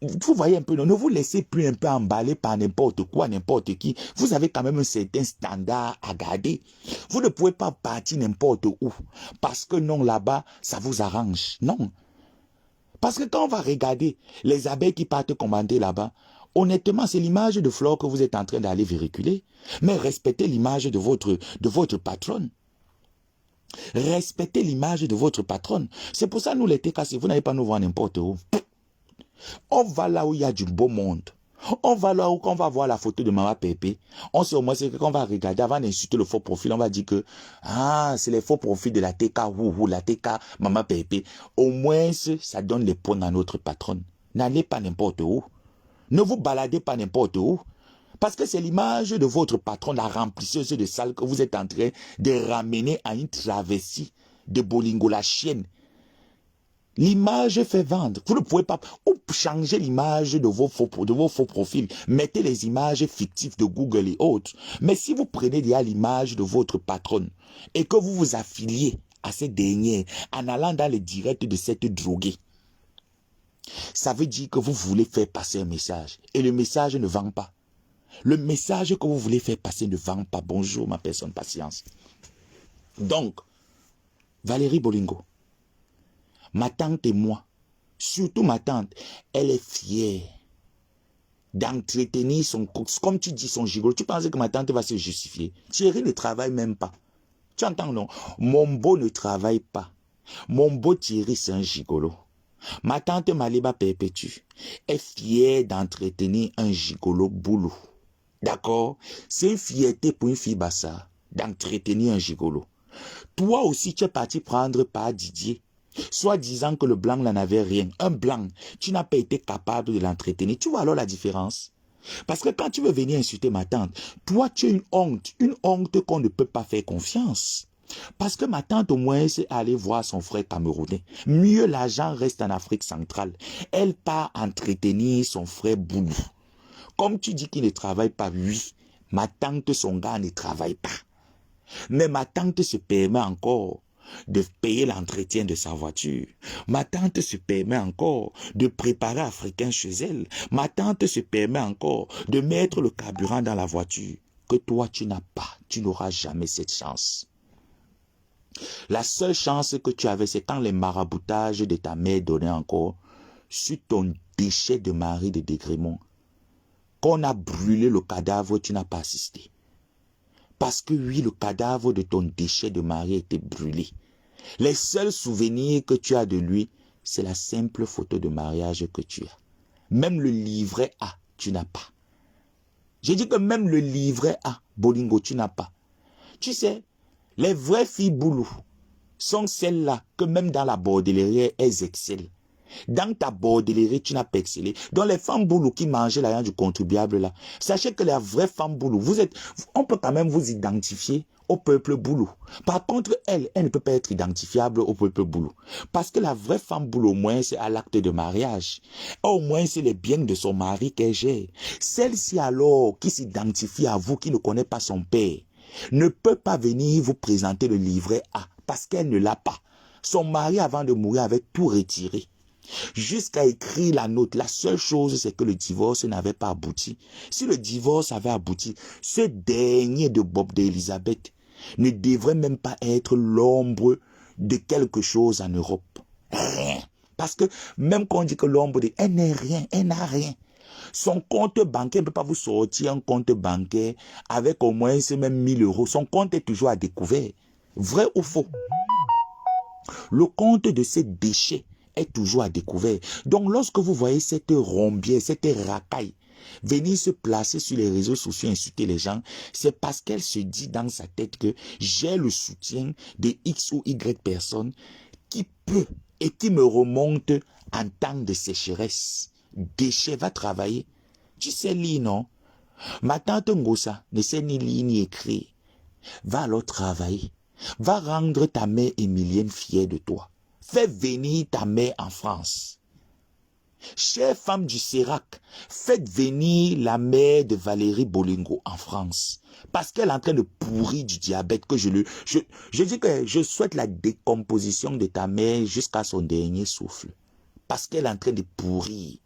Vous voyez un peu, ne vous laissez plus un peu emballer par n'importe quoi, n'importe qui. Vous avez quand même un certain standard à garder. Vous ne pouvez pas partir n'importe où. Parce que non, là-bas, ça vous arrange. Non. Parce que quand on va regarder les abeilles qui partent commander là-bas, honnêtement, c'est l'image de Flore que vous êtes en train d'aller véhiculer. Mais respectez l'image de votre patronne. Respectez l'image de votre patronne. C'est pour ça que nous les TKC, vous n'allez pas nous voir n'importe où. On va là où il y a du beau monde. On va là où on va voir la photo de Maman Pépé. On sait au moins c'est qu'on va regarder avant d'insulter le faux profil. On va dire que c'est les faux profils de la TK la TK Maman Pépé. Au moins ça donne les points à notre patronne. N'allez pas n'importe où. Ne vous baladez pas n'importe où. Parce que c'est l'image de votre patron, la remplisseuse de salle que vous êtes en train de ramener à une travestie de Bolingo, la chienne. L'image fait vendre. Vous ne pouvez pas changer l'image de vos faux profils. Mettez les images fictives de Google et autres. Mais si vous prenez déjà l'image de votre patronne et que vous vous affiliez à cette dernière en allant dans les directs de cette droguée, ça veut dire que vous voulez faire passer un message. Et le message ne vend pas. Le message que vous voulez faire passer ne vend pas. Bonjour ma personne, patience. Donc, Valérie Bolingo, ma tante et moi, surtout ma tante, elle est fière d'entretenir son, comme tu dis, son gigolo. Tu penses que ma tante va se justifier? Thierry ne travaille même pas. Tu entends, non? Mon beau ne travaille pas. Mon beau Thierry, c'est un gigolo. Ma tante Maliba Perpétue est fière d'entretenir un gigolo boulot. D'accord? C'est une fierté pour une fille bassa d'entretenir un gigolo. Toi aussi, tu es parti prendre par Didier, soit disant que le blanc n'en avait rien. Un blanc, tu n'as pas été capable de l'entretenir. Tu vois alors la différence? Parce que quand tu veux venir insulter ma tante, toi, tu as une honte qu'on ne peut pas faire confiance. Parce que ma tante, au moins, c'est aller voir son frère camerounais. Mieux, l'argent reste en Afrique centrale. Elle part entretenir son frère Boulou. Comme tu dis qu'il ne travaille pas, oui, ma tante, son gars, ne travaille pas. Mais ma tante se permet encore de payer l'entretien de sa voiture. Ma tante se permet encore de préparer Africain chez elle. Ma tante se permet encore de mettre le carburant dans la voiture. Que toi, tu n'as pas. Tu n'auras jamais cette chance. La seule chance que tu avais, c'est quand les maraboutages de ta mère donnaient encore sur ton déchet de mari de Dégrémont. Qu'on a brûlé le cadavre, tu n'as pas assisté. Parce que oui, le cadavre de ton déchet de mari était brûlé. Les seuls souvenirs que tu as de lui, c'est la simple photo de mariage que tu as. Même le livret A, tu n'as pas. J'ai dit que même le livret A, Bolingo, tu n'as pas. Tu sais, les vraies filles boulou sont celles-là que même dans la bordellerie, elles excellent. Dans ta bordellerie, tu n'as pas excellé. Donc les femmes boulot qui mangeaient l'argent du contribuable là, sachez que les vraies femmes boulot, on peut quand même vous identifier au peuple boulot. Par contre, elle ne peut pas être identifiable au peuple boulot. Parce que la vraie femme boulot, au moins, c'est à l'acte de mariage. Au moins, c'est les biens de son mari qu'elle gère. Celle-ci alors, qui s'identifie à vous, qui ne connaît pas son père, ne peut pas venir vous présenter le livret A, parce qu'elle ne l'a pas. Son mari, avant de mourir, avait tout retiré. Jusqu'à écrire la note, la seule chose, c'est que le divorce n'avait pas abouti. Si le divorce avait abouti, ce dernier de Bob d'Elisabeth ne devrait même pas être l'ombre de quelque chose en Europe. Rien. Parce que même quand on dit que l'ombre de... Elle n'est rien, elle n'a rien. Son compte bancaire ne peut pas vous sortir un compte bancaire avec au moins ces même 1000 euros. Son compte est toujours à découvert. Vrai ou faux? Le compte de ces déchets est toujours à découvert. Donc, lorsque vous voyez cette rombière, cette racaille venir se placer sur les réseaux sociaux et insulter les gens, c'est parce qu'elle se dit dans sa tête que j'ai le soutien de X ou Y personnes qui peut et qui me remonte en temps de sécheresse. Déchet, va travailler. Tu sais lire, non? Ma tante Ngosa ne sait ni lire ni écrire. Va alors travailler. Va rendre ta mère Émilienne fière de toi. Fais venir ta mère en France. Chère femme du Sérac, faites venir la mère de Valérie Bolingo en France. Parce qu'elle est en train de pourrir du diabète que je dis que je souhaite la décomposition de ta mère jusqu'à son dernier souffle. Parce qu'elle est en train de pourrir.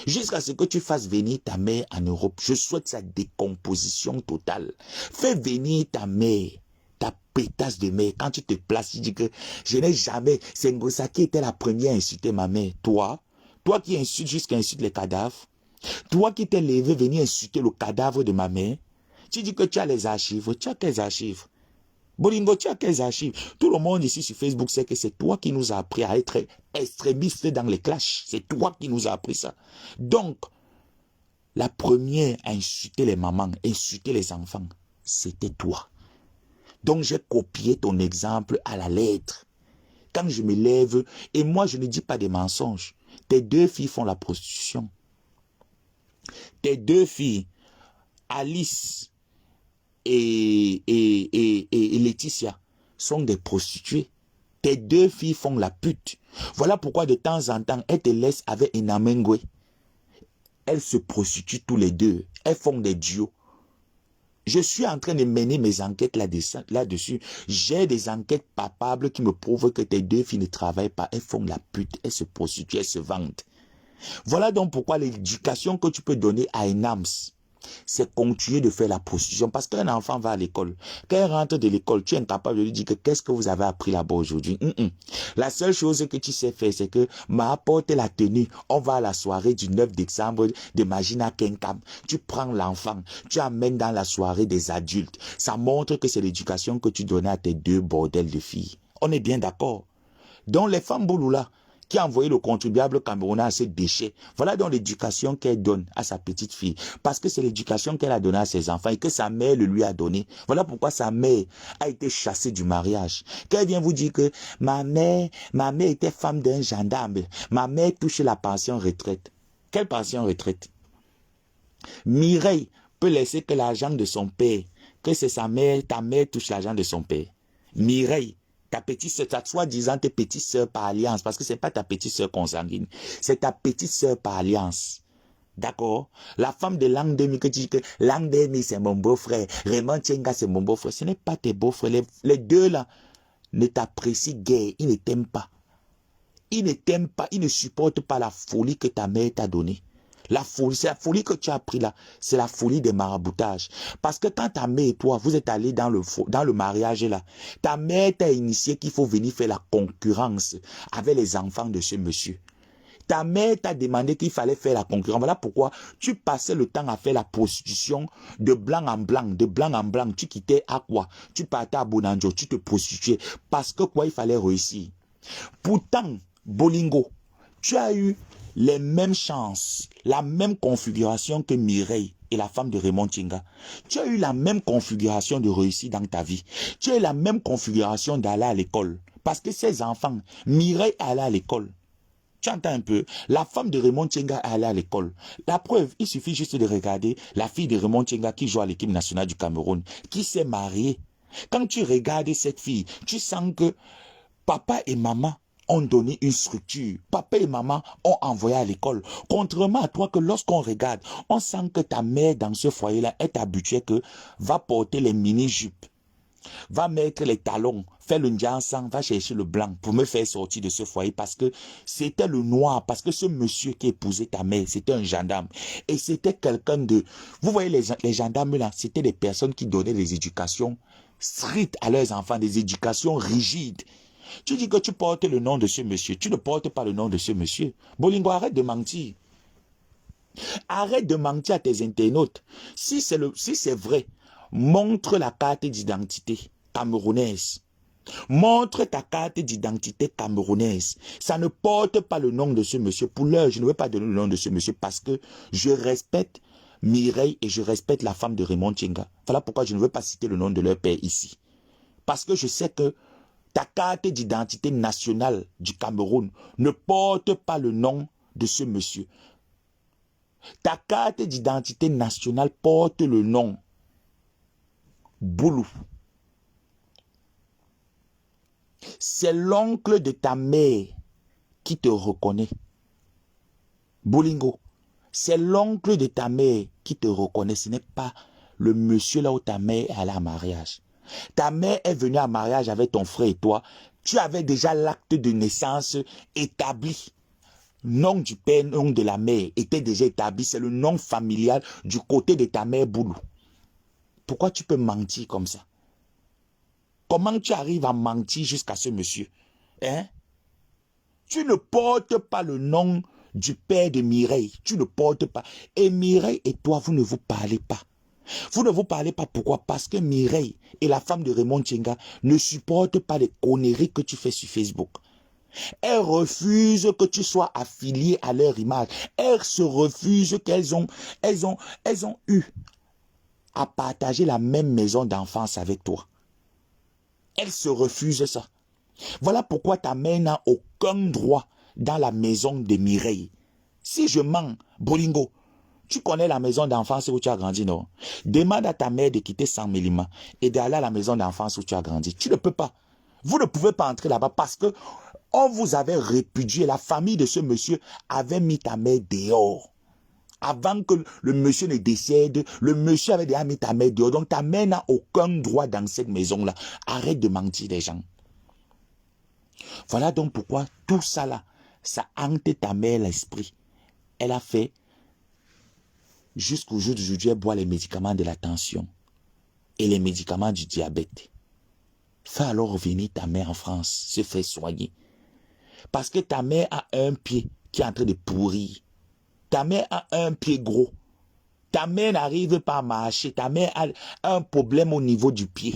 Jusqu'à ce que tu fasses venir ta mère en Europe. Je souhaite sa décomposition totale. Fais venir ta mère. Ta pétasse de mère, quand tu te places, tu dis que je n'ai jamais, c'est Ngosa qui était la première à insulter ma mère. Toi qui insultes jusqu'à insulter les cadavres, toi qui t'es levé venir insulter le cadavre de ma mère, tu dis que tu as les archives. Tu as quelles archives? Bolingo, tu as quelles archives? Tout le monde ici sur Facebook sait que c'est toi qui nous as appris à être extrémistes dans les clashs. C'est toi qui nous as appris ça. Donc, la première à insulter les mamans, insulter les enfants, c'était toi. Donc, j'ai copié ton exemple à la lettre. Quand je me lève, et moi, je ne dis pas des mensonges. Tes deux filles font la prostitution. Tes deux filles, Alice et Laetitia, sont des prostituées. Tes deux filles font la pute. Voilà pourquoi de temps en temps, elles te laissent avec une Inamengwe. Elles se prostituent tous les deux. Elles font des duos. Je suis en train de mener mes enquêtes là-dessus. J'ai des enquêtes papables qui me prouvent que tes deux filles ne travaillent pas. Elles font la pute, elles se prostituent, elles se vendent. Voilà donc pourquoi l'éducation que tu peux donner à un âme, c'est continuer de faire la prostitution. Parce qu'un enfant va à l'école. Quand il rentre de l'école, tu es incapable de lui dire que qu'est-ce que vous avez appris là-bas aujourd'hui. La seule chose que tu sais faire, c'est que m'apporte la tenue. On va à la soirée du 9 décembre de Magina Kenkam. Tu prends l'enfant, tu amènes dans la soirée des adultes. Ça montre que c'est l'éducation que tu donnais à tes deux bordels de filles. On est bien d'accord. Donc les femmes bouloula, qui a envoyé le contribuable camerounais à ses déchets. Voilà donc l'éducation qu'elle donne à sa petite fille. Parce que c'est l'éducation qu'elle a donnée à ses enfants et que sa mère le lui a donné. Voilà pourquoi sa mère a été chassée du mariage. Quand elle vient vous dire que ma mère était femme d'un gendarme. Ma mère touche la pension retraite. Quelle pension retraite? Mireille peut laisser que l'argent de son père, que c'est sa mère, ta mère touche l'argent de son père. Mireille, ta petite soeur, ta soi-disant tes petites soeurs par alliance, parce que c'est pas ta petite soeur consanguine, c'est ta petite soeur par alliance. D'accord? La femme de Langdemi que tu dis que Langdemi c'est mon beau-frère, Raymond Tchenga c'est mon beau-frère, ce n'est pas tes beaux-frères. Les deux là ne t'apprécient guère, ils ne t'aiment pas. Ils ne t'aiment pas, ils ne supportent pas la folie que ta mère t'a donnée. La folie, c'est la folie que tu as pris là. C'est la folie des maraboutages. Parce que quand ta mère et toi, vous êtes allés dans le mariage là, ta mère t'a initié qu'il faut venir faire la concurrence avec les enfants de ce monsieur. Ta mère t'a demandé qu'il fallait faire la concurrence. Voilà pourquoi tu passais le temps à faire la prostitution de blanc en blanc, de blanc en blanc. Tu quittais à quoi? Tu partais à Bonanjo, tu te prostituais. Parce que quoi, il fallait réussir. Pourtant, Bolingo, tu as eu les mêmes chances, la même configuration que Mireille et la femme de Raymond Tchenga. Tu as eu la même configuration de réussite dans ta vie. Tu as eu la même configuration d'aller à l'école. Parce que ces enfants, Mireille allait à l'école. Tu entends un peu? La femme de Raymond Tchenga est allée à l'école. La preuve, il suffit juste de regarder la fille de Raymond Tchenga qui joue à l'équipe nationale du Cameroun, qui s'est mariée. Quand tu regardes cette fille, tu sens que papa et maman ont donné une structure. Papa et maman ont envoyé à l'école. Contrairement à toi que lorsqu'on regarde, on sent que ta mère dans ce foyer-là est habituée que va porter les mini-jupes, va mettre les talons, faire le ndiansan, va chercher le blanc pour me faire sortir de ce foyer parce que c'était le noir, parce que ce monsieur qui épousait ta mère, c'était un gendarme. Et c'était quelqu'un de... Vous voyez les gendarmes là, c'était des personnes qui donnaient des éducations strictes à leurs enfants, des éducations rigides. Tu dis que tu portes le nom de ce monsieur, tu ne portes pas le nom de ce monsieur. Bolingo, arrête de mentir. Arrête de mentir à tes internautes. Si c'est vrai, montre la carte d'identité camerounaise. Montre ta carte d'identité camerounaise. Ça ne porte pas le nom de ce monsieur. Pour l'heure, je ne veux pas donner le nom de ce monsieur parce que je respecte Mireille et je respecte la femme de Raymond Tchenga. Voilà pourquoi je ne veux pas citer le nom de leur père ici. Parce que je sais que ta carte d'identité nationale du Cameroun ne porte pas le nom de ce monsieur. Ta carte d'identité nationale porte le nom Boulou. C'est l'oncle de ta mère qui te reconnaît. Bolingo, c'est l'oncle de ta mère qui te reconnaît. Ce n'est pas le monsieur là où ta mère est allée à mariage. Ta mère est venue à mariage avec ton frère et toi. Tu avais déjà l'acte de naissance établi. Nom du père, nom de la mère était déjà établi. C'est le nom familial du côté de ta mère Boulou. Pourquoi tu peux mentir comme ça? Comment tu arrives à mentir jusqu'à ce monsieur? Hein? Tu ne portes pas le nom du père de Mireille. Tu ne portes pas. Et Mireille et toi, vous ne vous parlez pas. Vous ne vous parlez pas. Pourquoi? Parce que Mireille et la femme de Raymond Tchenga ne supportent pas les conneries que tu fais sur Facebook. Elles refusent que tu sois affilié à leur image. Elles se refusent qu'elles ont eu à partager la même maison d'enfance avec toi. Elles se refusent ça. Voilà pourquoi ta mère n'a aucun droit dans la maison de Mireille. Si je mens, Bolingo, tu connais la maison d'enfance où tu as grandi, non? Demande à ta mère de quitter San Mélima et d'aller à la maison d'enfance où tu as grandi. Tu ne peux pas. Vous ne pouvez pas entrer là-bas parce que on vous avait répudié. La famille de ce monsieur avait mis ta mère dehors. Avant que le monsieur ne décède, le monsieur avait déjà mis ta mère dehors. Donc ta mère n'a aucun droit dans cette maison-là. Arrête de mentir les gens. Voilà donc pourquoi tout ça là, ça hante ta mère l'esprit. Elle a fait, jusqu'au jour d'aujourd'hui, elle boit les médicaments de la tension et les médicaments du diabète. Fais alors revenir ta mère en France, se faire soigner. Parce que ta mère a un pied qui est en train de pourrir. Ta mère a un pied gros. Ta mère n'arrive pas à marcher. Ta mère a un problème au niveau du pied.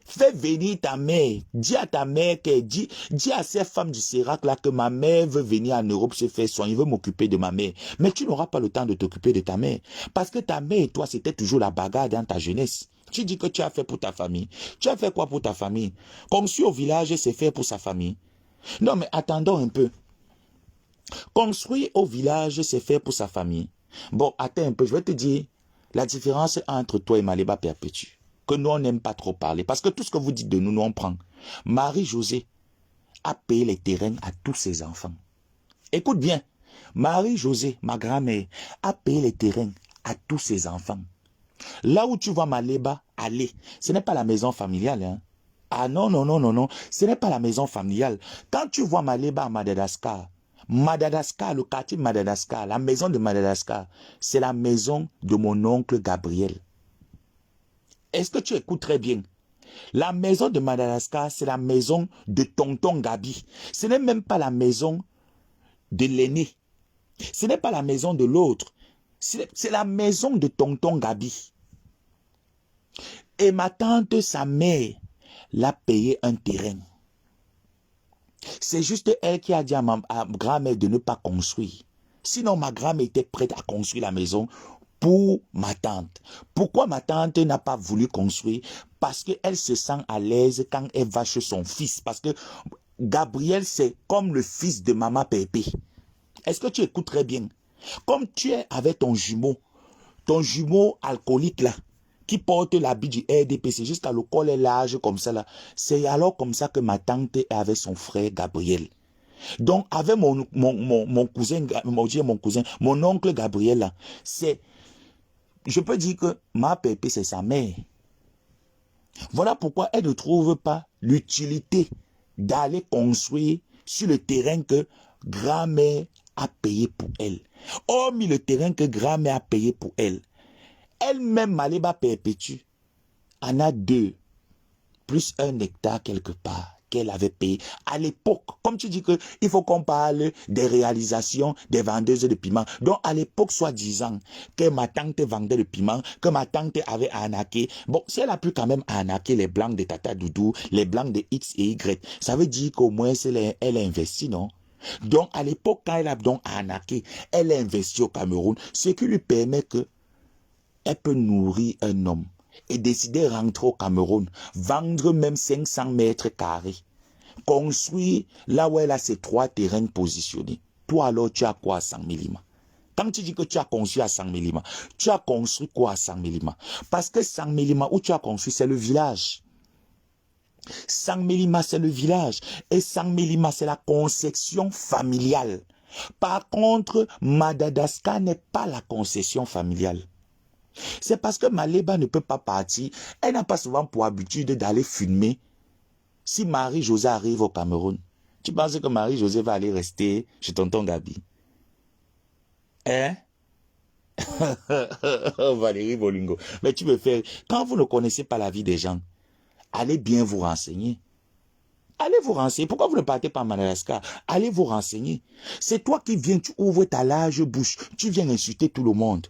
Fais venir ta mère. Dis à ta mère que dis à ces femmes du Sérac là que ma mère veut venir en Europe se faire soigner, veut m'occuper de ma mère. Mais tu n'auras pas le temps de t'occuper de ta mère. Parce que ta mère et toi, c'était toujours la bagarre dans ta jeunesse. Tu dis que tu as fait pour ta famille. Tu as fait quoi pour ta famille? Construire au village, c'est faire pour sa famille. Non, mais attendons un peu. Construire au village, c'est faire pour sa famille. Bon, attends un peu, je vais te dire la différence entre toi et Maliba Perpétue. Que nous, on n'aime pas trop parler. Parce que tout ce que vous dites de nous, nous, on prend. Marie-Josée a payé les terrains à tous ses enfants. Écoute bien. Marie-Josée, ma grand-mère, a payé les terrains à tous ses enfants. Là où tu vois Maliba aller, ce n'est pas la maison familiale, hein. Ah non, non, non, non, non. Ce n'est pas la maison familiale. Quand tu vois Maliba à Madagascar, le quartier de Madagascar, la maison de Madagascar, c'est la maison de mon oncle Gabriel. Est-ce que tu écoutes très bien? La maison de Madagascar, c'est la maison de tonton Gabi. Ce n'est même pas la maison de l'aîné. Ce n'est pas la maison de l'autre. C'est la maison de tonton Gabi. Et ma tante, sa mère, l'a payé un terrain. C'est juste elle qui a dit à ma grand-mère de ne pas construire. Sinon, ma grand-mère était prête à construire la maison pour ma tante. Pourquoi ma tante n'a pas voulu construire? Parce qu'elle se sent à l'aise quand elle va chez son fils. Parce que Gabriel, c'est comme le fils de Maman Pépé. Est-ce que tu écoutes très bien? Comme tu es avec ton jumeau alcoolique là, qui porte l'habit du RDPC jusqu'à le col est large comme ça là, c'est alors comme ça que ma tante est avec son frère Gabriel. Donc, avec mon oncle Gabriel là, je peux dire que ma pépé, c'est sa mère. Voilà pourquoi elle ne trouve pas l'utilité d'aller construire sur le terrain que grand-mère a payé pour elle. Hormis le terrain que grand-mère a payé pour elle, elle-même, Maléba Perpétue, en a 2, plus 1 hectare quelque part qu'elle avait payé à l'époque. Comme tu dis que il faut qu'on parle des réalisations des vendeuses de piment. Donc à l'époque, soi-disant, que ma tante vendait le piment, que ma tante avait arnaqué. Bon, si elle a pu quand même arnaquer les blancs de Tata Doudou, les blancs de X et Y, ça veut dire qu'au moins elle a investi, non? Donc à l'époque, quand elle a donc arnaqué, elle a investi au Cameroun, ce qui lui permet que elle peut nourrir un homme et décider de rentrer au Cameroun, vendre même 500 mètres carrés, construire là où elle a ses 3 terrains positionnés. Toi alors, tu as quoi à 100 mm? Quand tu dis que tu as construit à 100 mm, tu as construit quoi à 100 mm? Parce que 100 mm où tu as construit, c'est le village. 100 mm, c'est le village. Et 100 mm, c'est la conception familiale. Par contre, Madagascar n'est pas la concession familiale. C'est parce que Maléba ne peut pas partir. Elle n'a pas souvent pour habitude d'aller filmer. Si Marie-Josée arrive au Cameroun, tu penses que Marie-Josée va aller rester chez tonton Gabi? Hein? Valérie Bolingo. Mais tu veux faire... Quand vous ne connaissez pas la vie des gens, allez bien vous renseigner. Allez vous renseigner. Pourquoi vous ne partez pas à Madagascar? Allez vous renseigner. C'est toi qui viens, tu ouvres ta large bouche. Tu viens insulter tout le monde.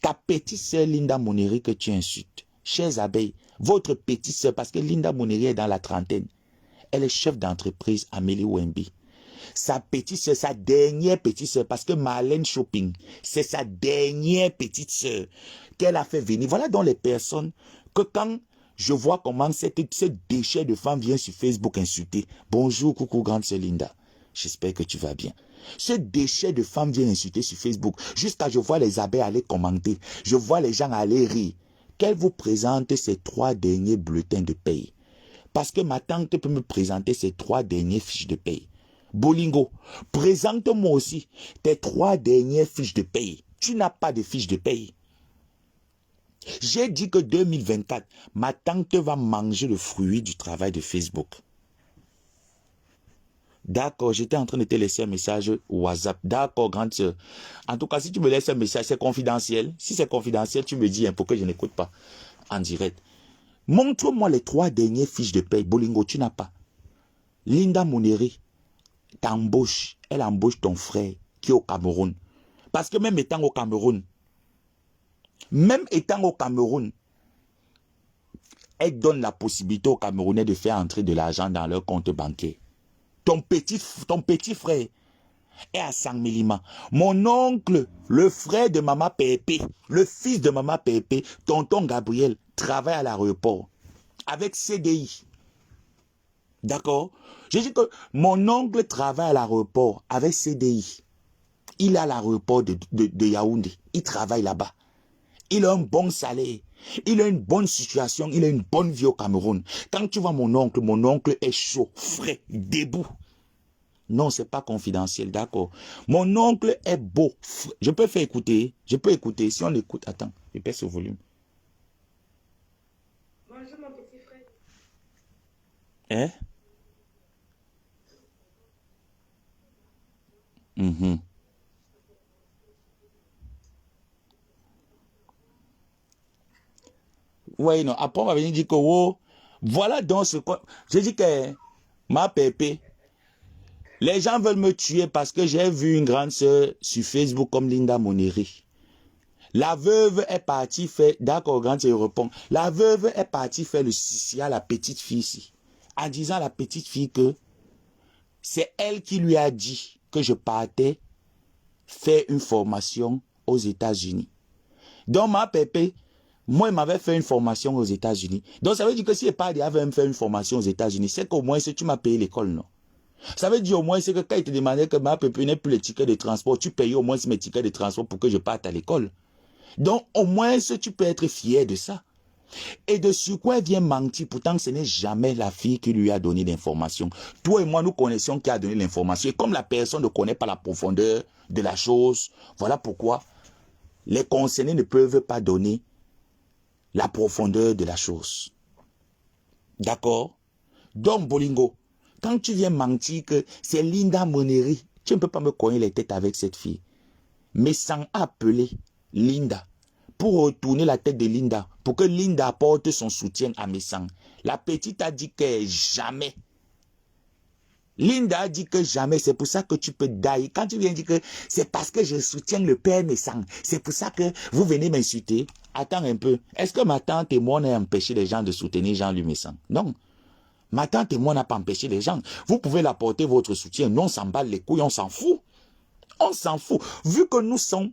Ta petite sœur Linda Moneri que tu insultes. Chers abeilles, votre petite sœur, parce que Linda Moneri est dans la trentaine, elle est chef d'entreprise Amélie Wemby. Sa petite sœur, sa dernière petite sœur, parce que Marlène Shopping, c'est sa dernière petite sœur qu'elle a fait venir. Voilà donc les personnes que quand je vois comment ce déchet de femme vient sur Facebook insulter. Bonjour, coucou, grande sœur Linda. J'espère que tu vas bien. Ce déchet de femme vient insulter sur Facebook. Jusqu'à je vois les abeilles aller commenter. Je vois les gens aller rire. Qu'elle vous présente ces 3 derniers bulletins de paye. Parce que ma tante peut me présenter ces 3 dernières fiches de paye. Bolingo, présente-moi aussi tes 3 dernières fiches de paye. Tu n'as pas de fiches de paye. J'ai dit que 2024, ma tante va manger le fruit du travail de Facebook. D'accord, j'étais en train de te laisser un message WhatsApp. D'accord, grande sœur. En tout cas, si tu me laisses un message, c'est confidentiel. Si c'est confidentiel, tu me dis pour que je n'écoute pas en direct. Montre-moi les 3 dernières fiches de paye. Bolingo, tu n'as pas. Linda Moneri t'embauche. Elle embauche ton frère qui est au Cameroun. Parce que même étant au Cameroun, elle donne la possibilité aux Camerounais de faire entrer de l'argent dans leur compte bancaire. Ton petit frère est à 100 mm. Mon oncle, le frère de Maman Pépé, le fils de Maman Pépé, tonton Gabriel, travaille à l'aéroport avec CDI. D'accord? J'ai dit que mon oncle travaille à l'aéroport avec CDI. Il est à l'aéroport de Yaoundé. Il travaille là-bas. Il a un bon salaire. Il a une bonne situation. Il a une bonne vie au Cameroun. Quand tu vois mon oncle est chaud, frais, debout. Non, c'est pas confidentiel, d'accord. Mon oncle est beau. Je peux faire écouter. Je peux écouter. Si on écoute, attends, je baisse le volume. Bonjour mon petit frère. Hein? Oui, non. Après, on va venir dire que, oh, voilà donc ce que... J'ai dit que, ma pépé, les gens veulent me tuer parce que j'ai vu une grande sœur sur Facebook comme Linda Moneri. La veuve est partie faire... D'accord, grande sœur répond. La veuve est partie faire le sissi à la petite fille ici. En disant à la petite fille que c'est elle qui lui a dit que je partais faire une formation aux États-Unis. Donc, ma pépé, Moi, il m'avait fait une formation aux États-Unis. Donc, ça veut dire que si Epardi avait fait une formation aux États-Unis, c'est qu'au moins, si tu m'as payé l'école, non? Ça veut dire au moins, c'est que quand il te demandait que ma pépé n'est plus les tickets de transport, tu payes au moins mes tickets de transport pour que je parte à l'école. Donc, au moins, tu peux être fier de ça. Et de sur quoi elle vient mentir, pourtant ce n'est jamais la fille qui lui a donné l'information. Toi et moi, nous connaissions qui a donné l'information. Et comme la personne ne connaît pas la profondeur de la chose, voilà pourquoi les concernés ne peuvent pas donner la profondeur de la chose. D'accord? Donc, Bolingo, quand tu viens mentir que c'est Linda Moneri, tu ne peux pas me cogner les têtes avec cette fille. Mais sans appeler Linda, pour retourner la tête de Linda, pour que Linda apporte son soutien à Messang. La petite a dit que jamais. Linda a dit que jamais, c'est pour ça que tu peux dailler. Quand tu viens dire que c'est parce que je soutiens le père Messang, c'est pour ça que vous venez m'insulter. Attends un peu. Est-ce que ma tante et moi on a empêché les gens de soutenir Jean-Luc Messang? Non. Ma tante et moi n'a pas empêché les gens. Vous pouvez l'apporter votre soutien. Nous on s'en bat les couilles, on s'en fout. On s'en fout. Vu que nous sommes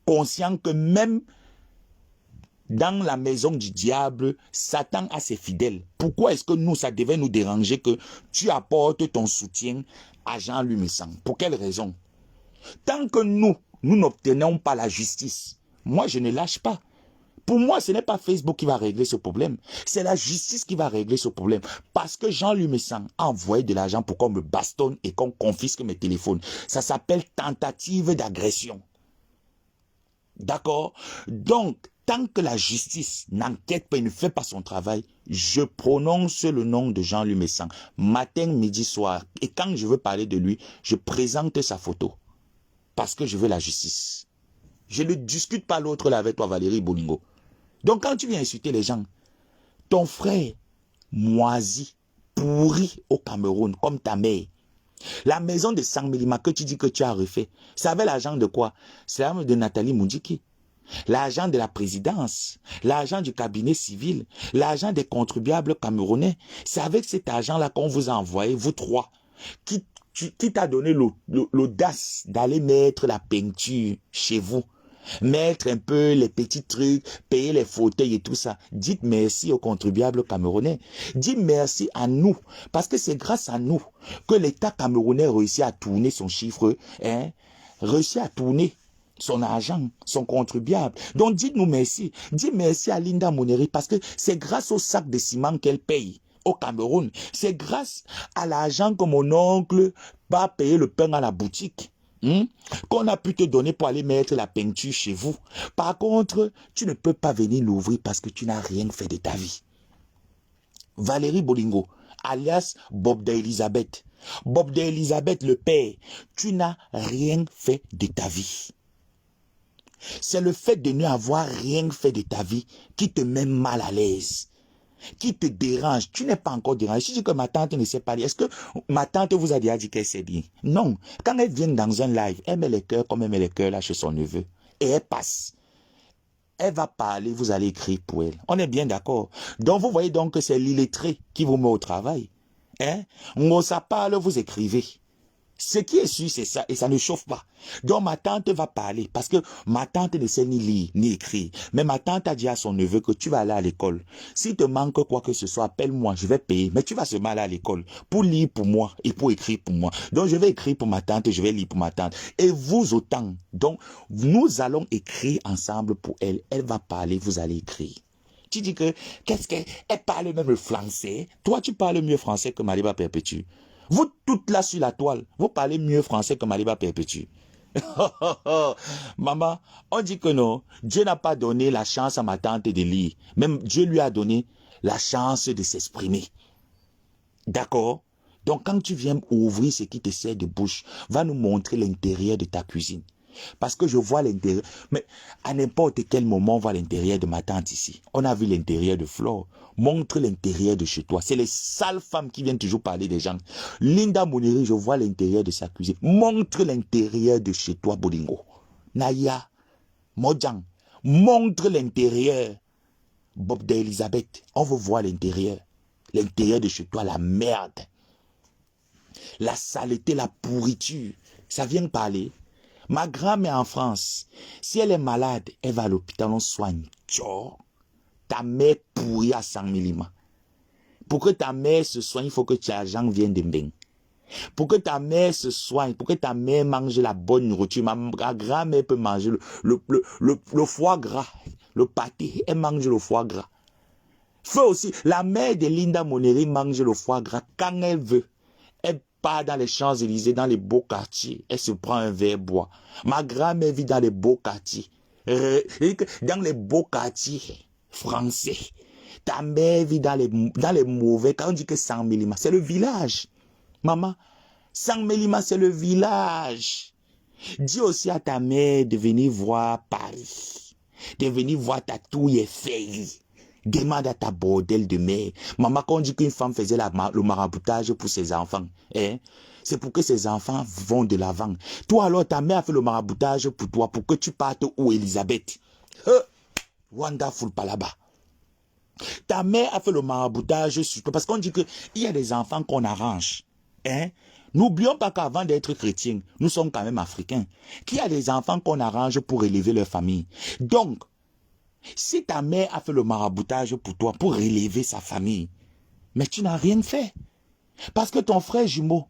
conscients que même dans la maison du diable, Satan a ses fidèles. Pourquoi est-ce que nous, ça devait nous déranger que tu apportes ton soutien à Jean-Luc Messang? Pour quelle raison? Tant que nous n'obtenons pas la justice, moi, je ne lâche pas. Pour moi, ce n'est pas Facebook qui va régler ce problème. C'est la justice qui va régler ce problème. Parce que Jean-Luc Messang a envoyé de l'argent pour qu'on me bastonne et qu'on confisque mes téléphones. Ça s'appelle tentative d'agression. D'accord? Donc, tant que la justice n'enquête pas et ne fait pas son travail, je prononce le nom de Jean-Luc Messang, matin, midi, soir. Et quand je veux parler de lui, je présente sa photo. Parce que je veux la justice. Je ne discute pas l'autre là avec toi, Valérie Bolingo. Donc quand tu viens insulter les gens, ton frère moisi, pourri au Cameroun, comme ta mère, la maison de 100 Milima que tu dis que tu as refait, c'est avec l'argent de quoi? C'est l'argent de Nathalie Moundiki. L'argent de la présidence, l'argent du cabinet civil, l'argent des contribuables camerounais. C'est avec cet argent-là qu'on vous a envoyé, vous trois, qui t'a donné l'audace d'aller mettre la peinture chez vous. Mettre un peu les petits trucs, payer les fauteuils et tout ça. Dites merci aux contribuables camerounais. Dites merci à nous. Parce que c'est grâce à nous que l'État camerounais réussit à tourner son chiffre, réussit à tourner son argent, son contribuable. Donc dites-nous merci. Dites merci à Linda Moneri parce que c'est grâce au sac de ciment qu'elle paye au Cameroun. C'est grâce à l'argent que mon oncle va payer le pain à la boutique. Qu'on a pu te donner pour aller mettre la peinture chez vous. Par contre, tu ne peux pas venir l'ouvrir parce que tu n'as rien fait de ta vie. Valérie Bolingo, alias Bob d'Elisabeth. Bob d'Elisabeth, le père, tu n'as rien fait de ta vie. C'est le fait de n'avoir rien fait de ta vie qui te met mal à l'aise, qui te dérange. Tu n'es pas encore dérangé. Si je dis que ma tante ne sait pas lire, est-ce que ma tante vous a déjà dit qu'elle sait bien? Non. Quand elle vient dans un live, elle met les cœurs comme elle met les cœurs là chez son neveu. Et elle passe. Elle va parler, vous allez écrire pour elle. On est bien d'accord. Donc vous voyez donc que c'est l'illettré qui vous met au travail. Moi, ça parle, vous écrivez. Ce qui est sûr, c'est ça, et ça ne chauffe pas. Donc ma tante va parler, parce que ma tante ne sait ni lire, ni écrire. Mais ma tante a dit à son neveu que tu vas aller à l'école. S'il te manque quoi que ce soit, appelle-moi, je vais payer. Mais tu vas seulement aller à l'école pour lire pour moi et pour écrire pour moi. Donc je vais écrire pour ma tante, je vais lire pour ma tante. Et vous autant. Donc nous allons écrire ensemble pour elle. Elle va parler, vous allez écrire. Tu dis que, qu'est-ce qu'elle parle même le français? Toi, tu parles mieux français que Maliba Perpétue. Vous, toutes là sur la toile, vous parlez mieux français que Maliba Perpétue. Maman, on dit que non. Dieu n'a pas donné la chance à ma tante de lire. Même Dieu lui a donné la chance de s'exprimer. D'accord? Donc quand tu viens ouvrir ce qui te sert de bouche, va nous montrer l'intérieur de ta cuisine. Parce que je vois l'intérieur. Mais à n'importe quel moment, on voit l'intérieur de ma tante ici. On a vu l'intérieur de Flore. Montre l'intérieur de chez toi. C'est les sales femmes qui viennent toujours parler des gens. Linda Moneri, je vois l'intérieur de sa cuisine. Montre l'intérieur de chez toi, Bolingo. Naya, Mojang, montre l'intérieur. Bob d'Elisabeth, on veut voir l'intérieur. L'intérieur de chez toi, la merde. La saleté, la pourriture. Ça vient parler. Ma grand-mère en France, si elle est malade, elle va à l'hôpital, on soigne. Tchor. ta mère pourrie à 100 millimètres. Pour que ta mère se soigne, il faut que l'argent vienne de Mbeng. Pour que ta mère se soigne, pour que ta mère mange la bonne nourriture, ma grand-mère peut manger le foie gras, le pâté, elle mange le foie gras. Feu aussi, la mère de Linda Moneri mange le foie gras quand elle veut. Elle part dans les Champs-Élysées, dans les beaux quartiers, elle se prend un verre bois. Ma grand-mère vit dans les beaux quartiers. Dans les beaux quartiers français. Ta mère vit dans les mauvais. Quand on dit que 100 millimètres, c'est le village. Maman, 100 millimètres, c'est le village. Dis aussi à ta mère de venir voir Paris. De venir voir ta Tour Eiffel. Demande à ta bordel de mère. Maman, quand on dit qu'une femme faisait le maraboutage pour ses enfants, hein, c'est pour que ses enfants vont de l'avant. Toi alors, ta mère a fait le maraboutage pour toi, pour que tu partes où Elisabeth. Wonderful pas là-bas. Ta mère a fait le maraboutage sur toi, parce qu'on dit qu'il y a des enfants qu'on arrange. Hein? N'oublions pas qu'avant d'être chrétiens, nous sommes quand même africains. Qu'il y a des enfants qu'on arrange pour élever leur famille. Donc, si ta mère a fait le maraboutage pour toi, pour élever sa famille, mais tu n'as rien fait. Parce que ton frère jumeau,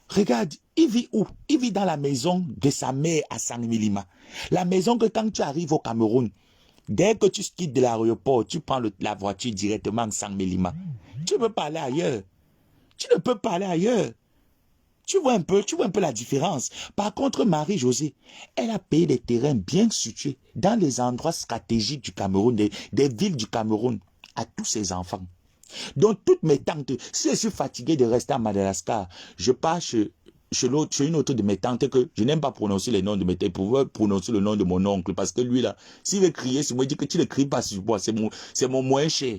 regarde, il vit où? Il vit dans la maison de sa mère à Sang-Milima. La maison que quand tu arrives au Cameroun, dès que tu quittes de l'aéroport, tu prends la voiture directement à Sang-Milima. Tu ne peux pas aller ailleurs. Tu ne peux pas aller ailleurs. Tu vois un peu la différence. Par contre, Marie-Josée, elle a payé des terrains bien situés dans les endroits stratégiques du Cameroun, des villes du Cameroun, à tous ses enfants. Donc, toutes mes tantes, si je suis fatigué de rester à Madagascar, je pars chez une autre de mes tantes que je n'aime pas prononcer les noms de mes tantes, pour prononcer le nom de mon oncle, parce que lui là, s'il veut crier sur moi, il dit que tu ne cries pas sur moi, c'est mon moins cher.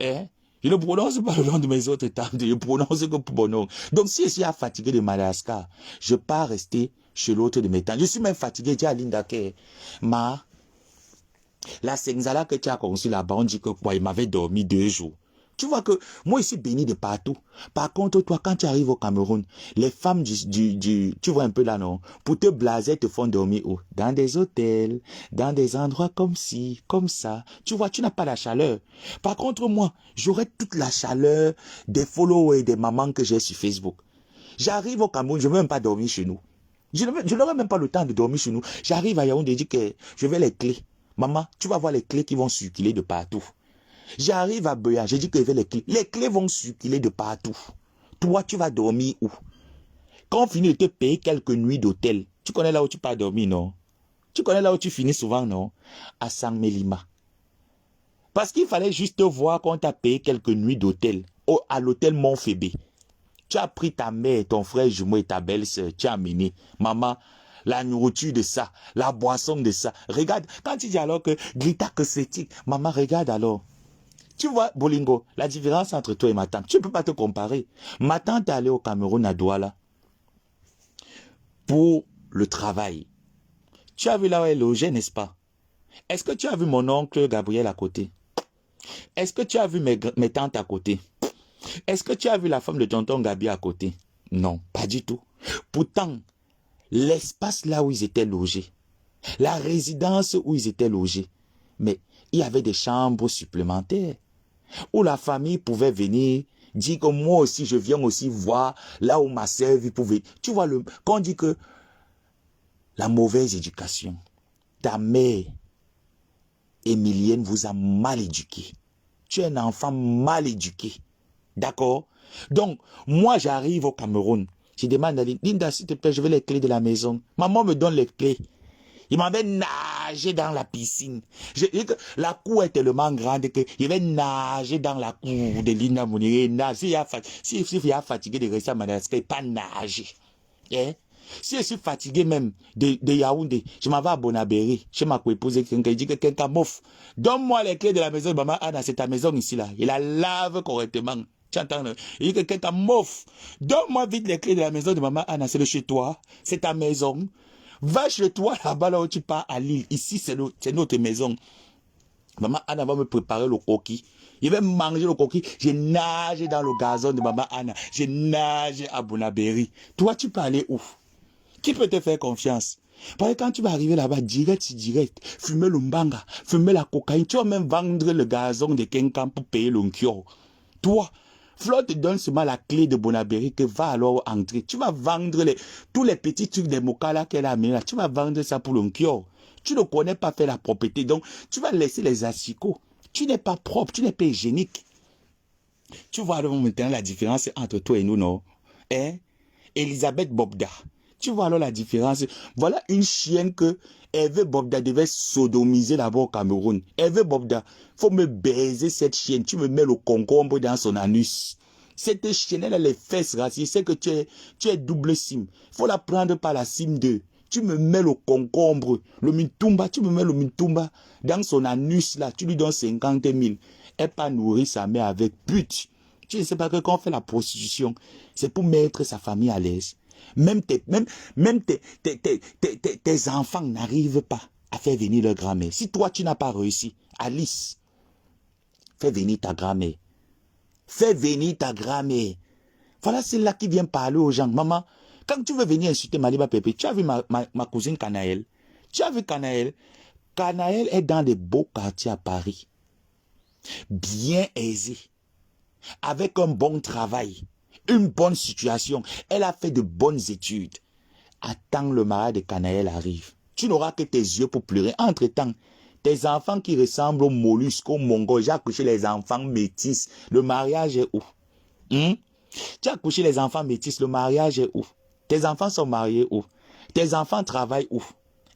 Hein? Je ne prononce pas le nom de mes autres tantes, je prononce que pour mon nom. Donc, si je suis fatigué de Madagascar, je pars rester chez l'autre de mes tantes. Je suis même fatigué, je dis à Linda que, la Sengzala que tu as conçue là-bas, on dit que quoi, il m'avait dormi 2 jours. Tu vois que moi, je suis béni de partout. Par contre, toi, quand tu arrives au Cameroun, les femmes tu vois un peu là, non? Pour te blaser, te font dormir où? Dans des hôtels, dans des endroits comme ci, comme ça. Tu vois, tu n'as pas la chaleur. Par contre, moi, j'aurai toute la chaleur des followers et des mamans que j'ai sur Facebook. J'arrive au Cameroun, je ne veux même pas dormir chez nous. Je n'aurai même pas le temps de dormir chez nous. J'arrive à Yaoundé, je dis que je vais les clés. Maman, tu vas voir les clés qui vont circuler de partout. J'arrive à Beya, j'ai dit que les clés vont circuler de partout. Toi, tu vas dormir où? Quand on finit de te payer quelques nuits d'hôtel, tu connais là où tu pars dormir, non? Tu connais là où tu finis souvent, non? À Sang-Milima. Parce qu'il fallait juste voir qu'on t'a payé quelques nuits d'hôtel à l'hôtel Montphébé. Tu as pris ta mère, ton frère jumeau et ta belle-sœur, tu as amené. Maman, la nourriture de ça, la boisson de ça. Regarde, quand tu dis alors que Glita que c'est, maman, regarde alors. Tu vois, Bolingo, la différence entre toi et ma tante, tu ne peux pas te comparer. Ma tante est allée au Cameroun à Douala pour le travail. Tu as vu là où elle logeait, n'est-ce pas? Est-ce que tu as vu mon oncle Gabriel à côté? Est-ce que tu as vu mes tantes à côté? Est-ce que tu as vu la femme de tonton Gabi à côté? Non, pas du tout. Pourtant, l'espace là où ils étaient logés, la résidence où ils étaient logés, mais il y avait des chambres supplémentaires où la famille pouvait venir dire que moi aussi, je viens aussi voir là où ma sœur pouvait. Tu vois, quand on dit que la mauvaise éducation, ta mère, Émilienne, vous a mal éduqué. Tu es un enfant mal éduqué. D'accord? Donc, moi, j'arrive au Cameroun. Je demande à Linda, s'il te plaît, je veux les clés de la maison. Maman me donne les clés. Il m'avait nagé dans la piscine. La cour est tellement grande qu'il avait nagé dans la cour de Linda Mouniré. S'il y a fatigué de rester à Madagascar, pas nager. Hein? Si je suis fatigué même de Yaoundé, je m'en vais à Bonabéry, chez ma co-épouse, qui dit que quelqu'un m'offre. Donne-moi les clés de la maison de maman Anna, c'est ta maison ici là. Il la lave correctement. Tu entends? Il dit que quelqu'un m'offre. Donne-moi vite les clés de la maison de maman Anna, c'est de chez toi, c'est ta maison. Va chez toi là-bas là où tu pars à Lille. Ici, c'est notre maison. Maman Anna va me préparer le coquille. Il va manger le coquille. J'ai nagé dans le gazon de maman Anna. J'ai nagé à Bonabéry. Toi, tu peux aller où? Qui peut te faire confiance? Parce que quand tu vas arriver là-bas, direct, fumer le mbanga, fumer la cocaïne, tu vas même vendre le gazon de Kenkan pour payer l'onkyo. Toi, Flo te donne seulement la clé de Bonabéry que va alors entrer. Tu vas vendre tous les petits trucs des mokala qu'elle a amenés là. Tu vas vendre ça pour l'onkyo. Tu ne connais pas faire la propreté. Donc, tu vas laisser les asticots. Tu n'es pas propre, tu n'es pas hygiénique. Tu vois alors maintenant la différence entre toi et nous, non? Hein? Elisabeth Bobda. Tu vois alors la différence. Voilà une chienne que Hervé Bobda devait sodomiser d'abord au Cameroun. Hervé Bobda, faut me baiser cette chienne. Tu me mets le concombre dans son anus. Cette chienne, elle a les fesses racines. C'est que tu es double sim. Il faut la prendre par la sim 2. Tu me mets le concombre, le mitumba, tu me mets le mitumba dans son anus là. Tu lui donnes 50 000. Elle pas nourrir sa mère avec pute. Tu ne sais pas que quand on fait la prostitution, c'est pour mettre sa famille à l'aise. Même tes enfants n'arrivent pas à faire venir leur grand-mère. Si toi, tu n'as pas réussi, Alice, fais venir ta grand-mère. Fais venir ta grand-mère. Voilà celle-là qui vient parler aux gens. Maman, quand tu veux venir insulter Maliba Pépé, tu as vu ma cousine Canaël. Tu as vu Canaël. Canaël est dans des beaux quartiers à Paris. Bien aisée. Avec un bon travail. Une bonne situation. Elle a fait de bonnes études. Attends le mariage de Canaël arrive. Tu n'auras que tes yeux pour pleurer. Entre-temps, tes enfants qui ressemblent aux mollusques, aux mongols, j'ai accouché les enfants métis. Le mariage est où? Tu as accouché les enfants métis. Le mariage est où? Tes enfants sont mariés où? Tes enfants travaillent où?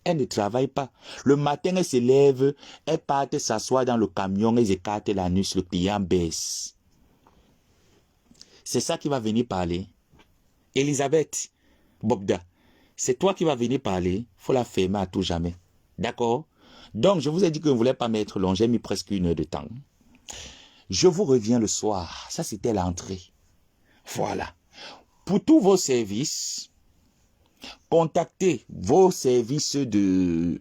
Elles ne travaillent pas. Le matin, elles se lèvent, elles partent s'asseoir dans le camion, elles écartent l'anus, le client baisse. C'est ça qui va venir parler. Elisabeth Bobda, c'est toi qui vas venir parler. Il faut la fermer à tout jamais. D'accord? Donc, je vous ai dit que je ne voulais pas mettre long. J'ai mis presque 1 heure de temps. Je vous reviens le soir. Ça, c'était l'entrée. Voilà. Pour tous vos services, contactez vos services de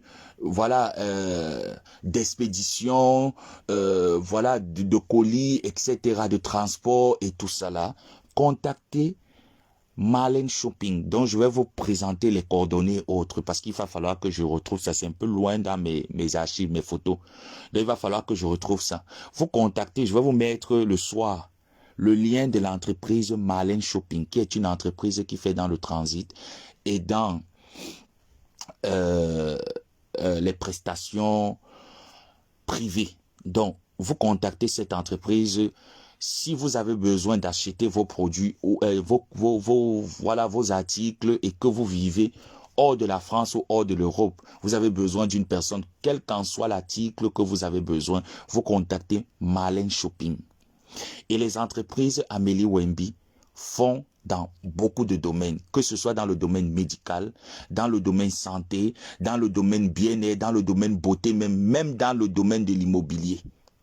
d'expédition, de colis, etc., de transport et tout ça là. Contactez Marlène Shopping, dont je vais vous présenter les coordonnées autres, parce qu'il va falloir que je retrouve ça. C'est un peu loin dans mes archives, mes photos. Donc, il va falloir que je retrouve ça. Vous contactez, je vais vous mettre le soir le lien de l'entreprise Marlène Shopping, qui est une entreprise qui fait dans le transit et dans les prestations privées. Donc, vous contactez cette entreprise si vous avez besoin d'acheter vos produits ou vos articles et que vous vivez hors de la France ou hors de l'Europe. Vous avez besoin d'une personne, quel qu'en soit l'article que vous avez besoin, vous contactez Marlène Shopping. Et les entreprises Amélie Wemby font dans beaucoup de domaines, que ce soit dans le domaine médical, dans le domaine santé, dans le domaine bien-être, dans le domaine beauté, même dans le domaine de l'immobilier.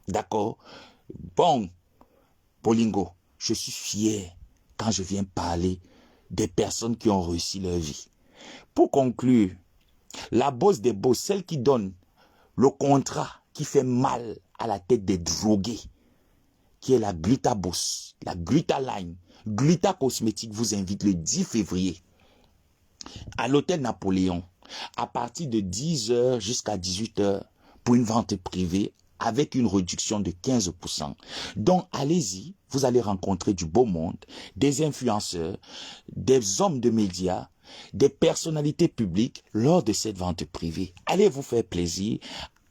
D'accord? Bon, Bolingo, je suis fier quand je viens parler des personnes qui ont réussi leur vie. Pour conclure, la bosse des bosses, celle qui donne le contrat qui fait mal à la tête des drogués, qui est la Glutaboss, la Glutaline, Gluta Cosmétique vous invite le 10 février à l'hôtel Napoléon à partir de 10h jusqu'à 18h pour une vente privée avec une réduction de 15%. Donc allez-y, vous allez rencontrer du beau monde, des influenceurs, des hommes de médias, des personnalités publiques lors de cette vente privée. Allez vous faire plaisir.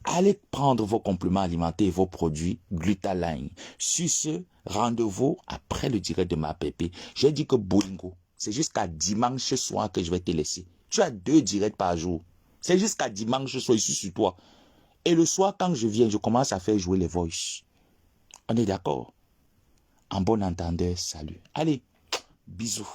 Allez prendre vos compléments alimentaires et vos produits Glutaline. Sur ce, rendez-vous après le direct de ma pépé. J'ai dit que Bolingo, c'est jusqu'à dimanche soir que je vais te laisser. Tu as 2 directs par jour. C'est jusqu'à dimanche soir ici sur toi. Et le soir, quand je viens, je commence à faire jouer les voices. On est d'accord? En bon entendeur, salut. Allez, bisous.